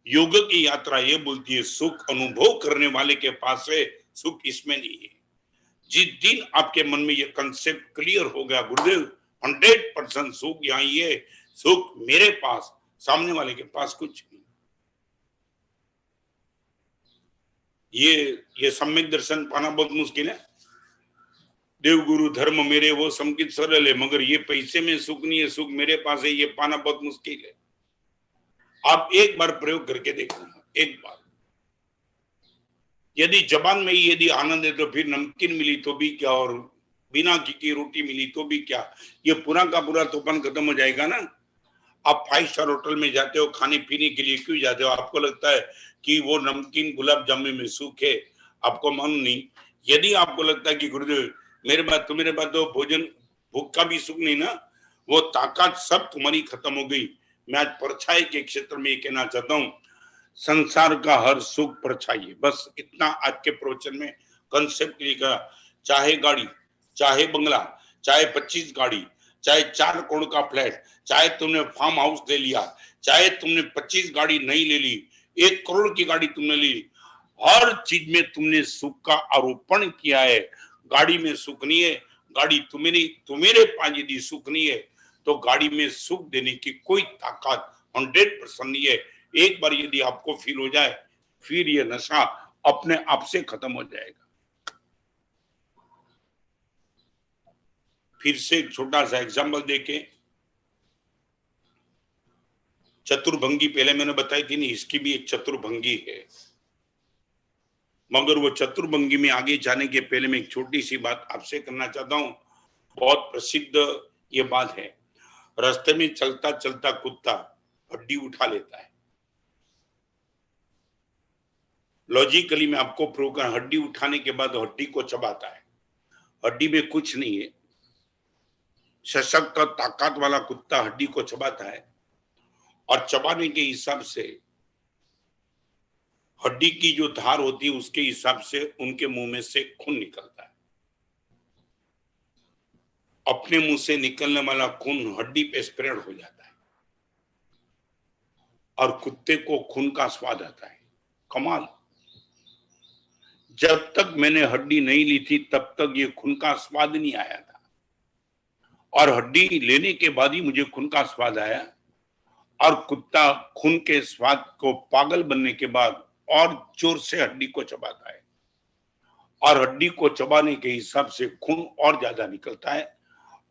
योग की यात्रा ये बोलती है सुख अनुभव करने वाले के पास है, सुख इसमें नहीं है। जिस दिन आपके मन में ये कंसेप्ट क्लियर हो गया गुरुदेव 100% सुख यहां ही है, सुख मेरे पास, सामने वाले के पास कुछ नहीं। ये सम्यक दर्शन पाना बहुत मुश्किल है। देव गुरु धर्म मेरे वो संकित सरल है, मगर ये पैसे में सुख नहीं है, सुख मेरे पास है, ये पाना बहुत मुश्किल है। आप एक बार प्रयोग करके देखना, एक बार। यदि जबान में ही यदि आनंद है तो फिर नमकीन मिली तो भी क्या, और बिना घी की रोटी मिली तो भी क्या, ये पूरा का पूरा तूफान खत्म हो जाएगा ना। आप 5 स्टार होटल में जाते हो खाने पीने के लिए, क्यों जाते हो? आपको लगता है कि वो नमकीन गुलाब जामुन में सुख है, आपको मालूम नहीं। यदि आपको लगता है कि गुरुदेव मेरे बात तो मेरे बात तो भोजन भूख का भी सुख नहीं ना, वो ताकत सब तुम्हारी खत्म हो गई। मैं आज परछाई के क्षेत्र में ये कहना चाहता हूँ, संसार का हर सुख परछाई है, बस इतना आज के प्रवचन में कंसेप्ट लिखा। चाहे गाड़ी, चाहे बंगला, चाहे 25 गाड़ी, चाहे 4 करोड़ का फ्लैट, चाहे तुमने फार्म हाउस ले लिया, चाहे तुमने 25 गाड़ी नहीं ले ली, 1 करोड़ की गाड़ी तुमने ली, हर चीज में तुमने सुख का आरोपण किया है। गाड़ी में सुख नहीं है, गाड़ी तुम्हारे पास यदि सुख नहीं है तो गाड़ी में सुख देने की कोई ताकत 100% नहीं है। एक बार यदि आपको फील हो जाए फिर ये नशा अपने आप से खत्म हो जाएगा। फिर से एक छोटा सा एग्जाम्पल देके, चतुर्भंगी पहले मैंने बताई थी नहीं, इसकी भी एक चतुर्भंगी है, मगर वो चतुर्भंगी में आगे जाने के पहले मैं एक छोटी सी बात आपसे करना चाहता हूं। बहुत प्रसिद्ध ये बात है, रास्ते में चलता चलता कुत्ता हड्डी उठा लेता है। लॉजिकली मैं आपको प्रूव कर, हड्डी उठाने के बाद हड्डी को चबाता है, हड्डी में कुछ नहीं है, सशक्त ताकत वाला कुत्ता हड्डी को चबाता है, और चबाने के हिसाब से हड्डी की जो धार होती है उसके हिसाब से उनके मुंह में से खून निकलता है। अपने मुंह से निकलने वाला खून हड्डी पे स्प्रेड हो जाता है और कुत्ते को खून का स्वाद आता है। कमाल। जब तक मैंने हड्डी नहीं ली थी तब तक ये खून का स्वाद नहीं आया था, और हड्डी लेने के बाद ही मुझे खून का स्वाद आया। और कुत्ता खून के स्वाद को पागल बनने के बाद और जोर से हड्डी को चबाता है, और हड्डी को चबाने के हिसाब से खून और ज्यादा निकलता है,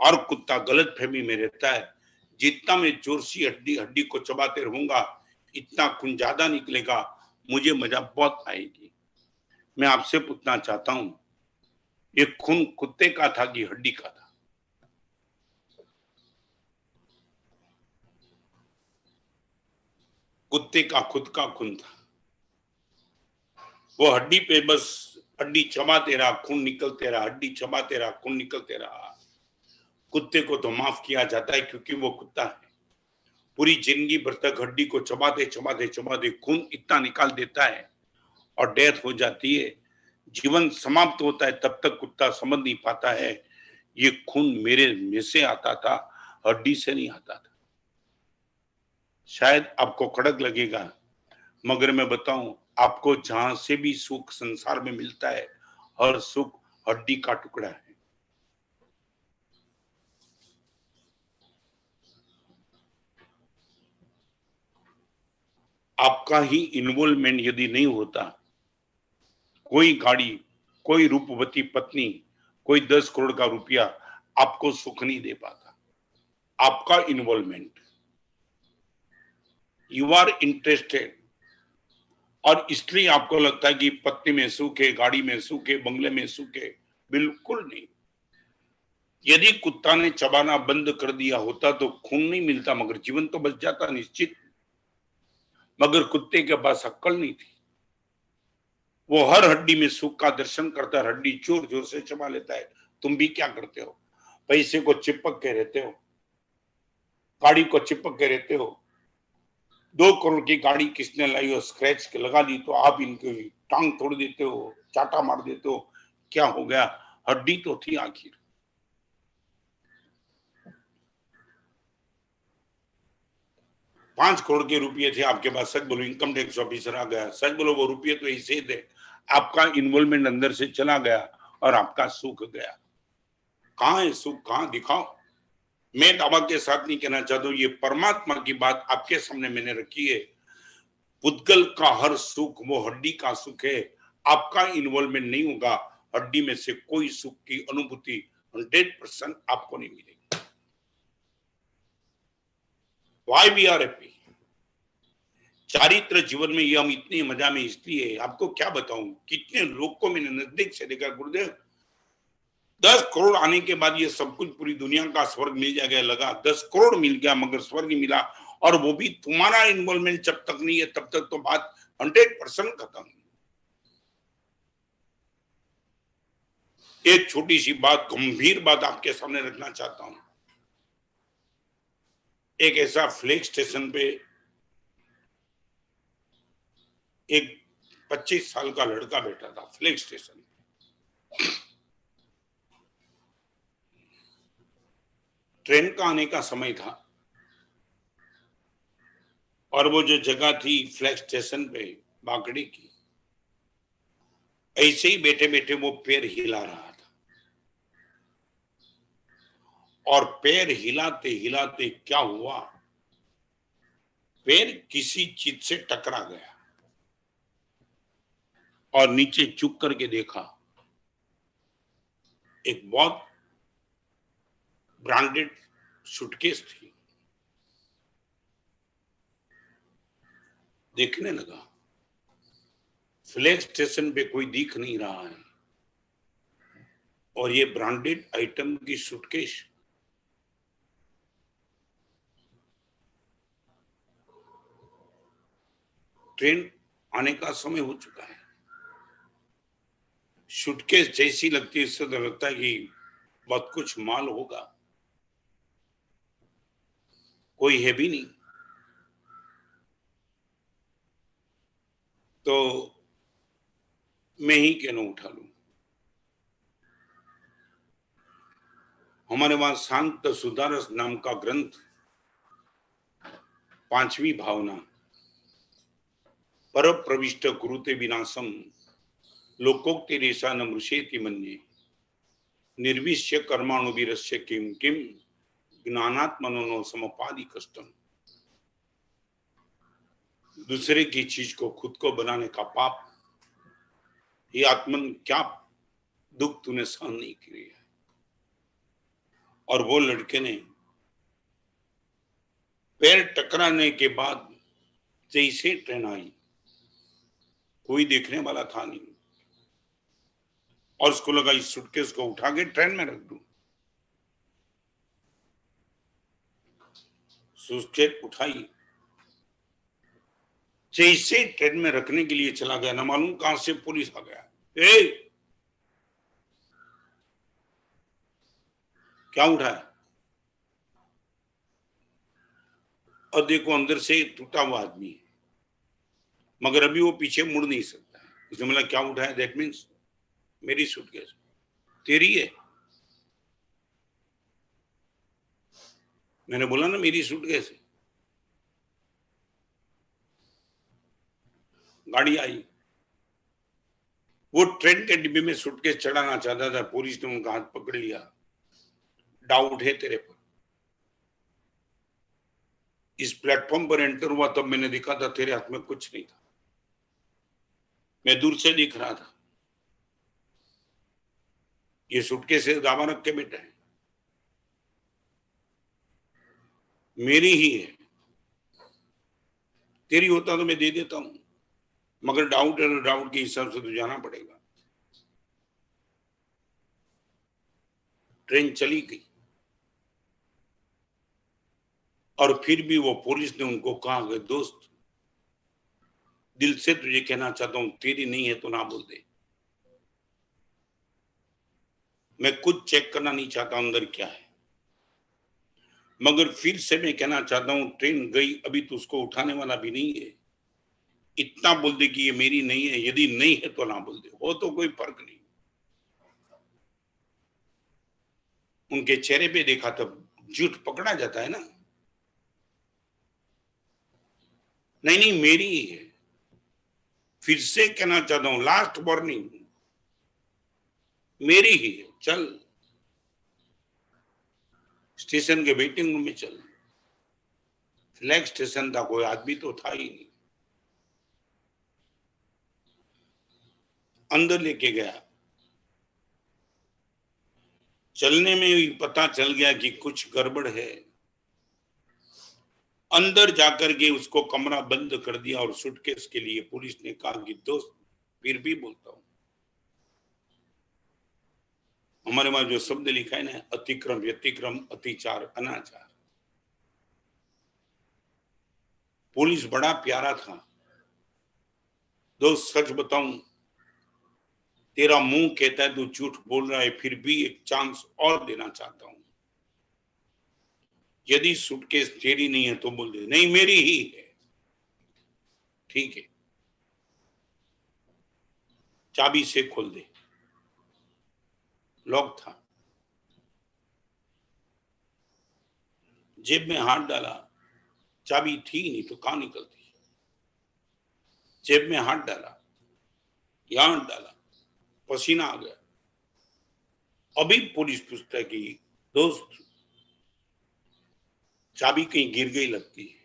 और कुत्ता गलत फहमी में रहता है जितना मैं जोर से हड्डी को चबाते रहूंगा इतना खून ज्यादा निकलेगा, मुझे मजा बहुत आएगी। मैं आपसे पूछना चाहता हूं, ये खून कुत्ते का था कि हड्डी का था? कुत्ते का खुद का खून था। वो हड्डी पे बस हड्डी चबाते रहा, खून निकलते रहा, हड्डी चबाते रहा, खून निकलते रहा। कुत्ते को तो माफ किया जाता है क्योंकि वो कुत्ता है। पूरी जिंदगी भर तक हड्डी को चबाते चबाते चबाते खून इतना निकाल देता है और डेथ हो जाती है, जीवन समाप्त होता है, तब तक कुत्ता समझ नहीं पाता है ये खून मेरे में से आता था, हड्डी से नहीं आता था। शायद आपको कड़क लगेगा, मगर मैं बताऊं, आपको जहां से भी सुख संसार में मिलता है, हर सुख हड्डी का टुकड़ा है। आपका ही इन्वॉल्वमेंट यदि नहीं होता, कोई गाड़ी, कोई रूपवती पत्नी, कोई 10 करोड़ का रुपया आपको सुख नहीं दे पाता। आपका इन्वॉल्वमेंट, यू आर इंटरेस्टेड, और इसलिए आपको लगता है कि पत्नी में सुख है, गाड़ी में सुख है, बंगले में सुख है। बिल्कुल नहीं। यदि कुत्ता ने चबाना बंद कर दिया होता तो खून नहीं मिलता, मगर जीवन तो बच जाता निश्चित। मगर कुत्ते के पास अक्ल नहीं थी। वो हर हड्डी में सुख का दर्शन करता है, हड्डी जोर जोर से चबा लेता है। तुम भी क्या करते हो? पैसे को चिपक के रहते हो, गाड़ी को चिपक के रहते हो। 2 करोड़ की गाड़ी किसने लाई और स्क्रैच लगा दी तो आप इनकी टांग तोड़ देते हो, चाटा मार देते हो। क्या हो गया? हड्डी तो थी आखिर। 5 करोड़ के रुपये थे आपके पास, सच बोलो, इनकम टैक्स ऑफिसर आ गया, सच बोलो, वो रुपये तो ऐसे थे, आपका इन्वॉल्वमेंट अंदर से चला गया और आपका सुख गया। कहां है सुख? कहां? दिखाओ। मैं दावा के साथ नहीं कहना चाहता हूं, ये परमात्मा की बात आपके सामने मैंने रखी है। पुद्गल का हर सुख वो हड्डी का सुख है। आपका इन्वॉल्वमेंट नहीं होगा, हड्डी में से कोई सुख की अनुभूति 100% आपको नहीं मिलेगी। Why we are happy? चारित्र जीवन में ये हम इतनी मजा में इसलिए, आपको क्या बताऊं, कितने लोग को मैंने नजदीक से देखा। गुरुदेव, 10 करोड़ आने के बाद ये सब कुछ पूरी दुनिया का स्वर्ग मिल जाएगा लगा, 10 करोड़ मिल गया मगर स्वर्ग मिला, और वो भी तुम्हारा इन्वॉल्वमेंट जब तक नहीं है तब तक तो बात 100% खत्म। एक छोटी सी बात, गंभीर बात आपके सामने रखना चाहता हूं। एक ऐसा फ्लैग स्टेशन पे एक 25 साल का लड़का बैठा था, फ्लैग स्टेशन। ट्रेन का आने का समय था और वो जो जगह थी फ्लैग स्टेशन पे बागड़ी की, ऐसे ही बैठे बैठे वो पैर हिला रहा था, और पैर हिलाते हिलाते क्या हुआ, पैर किसी चीज से टकरा गया और नीचे झुक करके देखा, एक बहुत ब्रांडेड सूटकेस थी। देखने लगा, फ्लैग स्टेशन पे कोई दिख नहीं रहा है और ये ब्रांडेड आइटम की सूटकेस। ट्रेन आने का समय हो चुका है, सूटकेस जैसी लगती है इससे तो लगता है कि बहुत कुछ माल होगा, कोई है भी नहीं। तो मैं ही क्यों उठा लूं। हमारे वहां शांत सुधारस नाम का ग्रंथ, पांचवी भावना, पर प्रविष्ट कुरुते विनाशम लोकोक्ति रेशा न मृषेति मन्ये निर्विश्य कर्माणुवीरस्य किम किम ज्ञानात्मनो समपादि कष्टम। दूसरे की चीज को खुद को बनाने का पाप, ये आत्मन क्या दुख तूने सहन नहीं किया। और वो लड़के ने पैर टकराने के बाद जैसे ट्रेन आई, कोई देखने वाला था नहीं, और उसको लगा इस सूटकेस को उठा के ट्रेन में रख दूं। सूटकेस उठाई, जैसे ट्रेन में रखने के लिए चला गया, ना मालूम कहां से पुलिस आ गया। ए, क्या उठाया? और देखो अंदर से टूटा हुआ आदमी है, मगर अभी वो पीछे मुड़ नहीं सकता है। उसने बोला क्या उठाया? दैट मीन्स मेरी सूटकेस तेरी है। मैंने बोला ना मेरी सूटकेस है। गाड़ी आई, वो ट्रेन के डिब्बे में सूटकेस चढ़ाना चाहता था, पुलिस ने उनका हाथ पकड़ लिया। डाउट है तेरे पर। इस प्लेटफॉर्म पर एंटर हुआ तब मैंने देखा था तेरे हाथ में कुछ नहीं था, मैं दूर से दिख रहा था। ये सूटकेस से दावा रख के बैठा है, मेरी ही है। तेरी होता तो मैं दे देता हूं, मगर डाउट है, डाउट के हिसाब से तो जाना पड़ेगा। ट्रेन चली गई और फिर भी वो पुलिस ने उनको कहा कि दोस्त, दिल से तुझे कहना चाहता हूं, तेरी नहीं है तो ना बोल दे। मैं खुद चेक करना नहीं चाहता अंदर क्या है, मगर फिर से मैं कहना चाहता हूं, ट्रेन गई, अभी तो उसको उठाने वाला भी नहीं है। इतना बोल दे कि ये मेरी नहीं है, यदि नहीं है तो ना बोल दे, हो तो कोई फर्क नहीं। उनके चेहरे पे देखा तब झूठ पकड़ा जाता है ना। नहीं नहीं मेरी ही है। फिर से कहना चाहता हूं, लास्ट वार्निंग, मेरी ही है। चल स्टेशन के वेटिंग रूम में चल। फ्लैग स्टेशन था, कोई आदमी तो था ही नहीं। अंदर लेके गया, चलने में ही पता चल गया कि कुछ गड़बड़ है। अंदर जाकर के उसको कमरा बंद कर दिया और सूटकेस के लिए पुलिस ने कहा कि दोस्त, फिर भी बोलता हूं, हमारे वहां जो शब्द लिखा है ना, अतिक्रम, व्यतिक्रम, अतिचार, अनाचार। पुलिस बड़ा प्यारा था। दोस्त सच बताऊं, तेरा मुंह कहता है तू झूठ बोल रहा है, फिर भी एक चांस और देना चाहता हूं। यदि सूटकेस तेरी नहीं है तो बोल दे, नहीं मेरी ही है। ठीक है, चाबी से खोल दे। लॉक था। जेब में हाथ डाला, चाबी थी नहीं तो कहां निकलती। जेब में हाथ डाला, यहां डाला, पसीना आ गया। अभी पुलिस पूछता है कि दोस्त, चाबी कहीं गिर गई लगती है।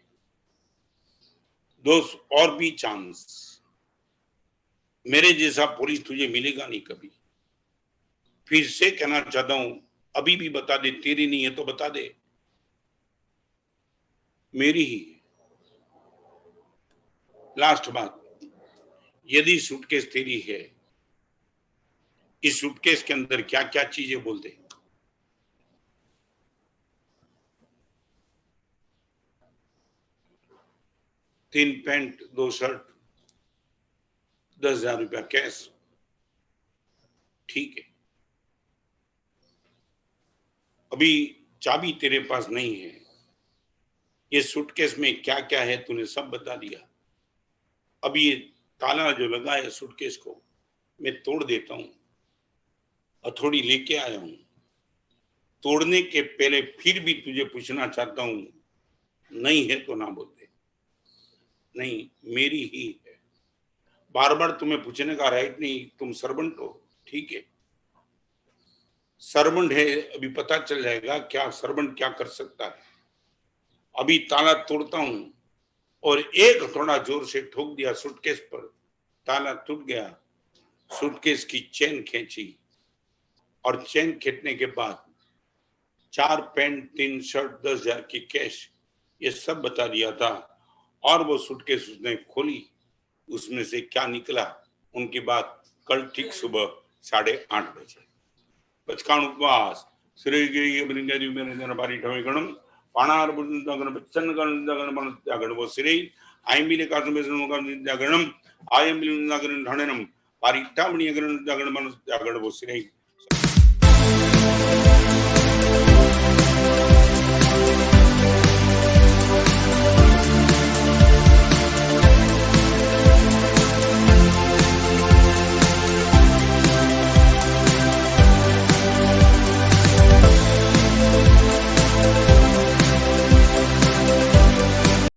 दोस्त और भी चांस, मेरे जैसा पुलिस तुझे मिलेगा नहीं कभी। फिर से कहना चाहता हूं, अभी भी बता दे, तेरी नहीं है तो बता दे, मेरी ही है। लास्ट बात, यदि सूटकेस तेरी है, इस सूटकेस के अंदर क्या क्या चीजें बोल दे। 3 पैंट, 2 शर्ट, 10,000 रुपया कैश। ठीक है, अभी चाबी तेरे पास नहीं है, ये सूटकेस में क्या क्या है तूने सब बता दिया। अभी ये ताला जो लगा है सूटकेस को, मैं तोड़ देता हूं, हथौड़ी लेके आया हूं। तोड़ने के पहले फिर भी तुझे पूछना चाहता हूं, नहीं है तो ना बोल दे। नहीं मेरी ही है। बार बार तुम्हें पूछने का राइट नहीं, तुम सर्वेंट हो। ठीक है, सर्वेंट है, अभी पता चल जाएगा क्या सर्वेंट क्या कर सकता है। अभी ताला तोड़ता हूं और एक हथौड़ा जोर से ठोक दिया सूटकेस पर, ताला टूट गया। सूटकेस की चेन खींची और चेन खींचने के बाद 4 पैंट, 3 शर्ट, 10,000 की कैश, ये सब बता दिया था। और वो सूटकेस उसने खोली, उसमें से क्या निकला, उनकी बात कल ठीक सुबह 8:30 बजे। बचकान उपवास श्री पारी ठवे गणम पाणार गण बच्चन गण गण वो श्री आई मिले का गणम आय मिले गण ढणनम पारी टामणी गण गण वो श्री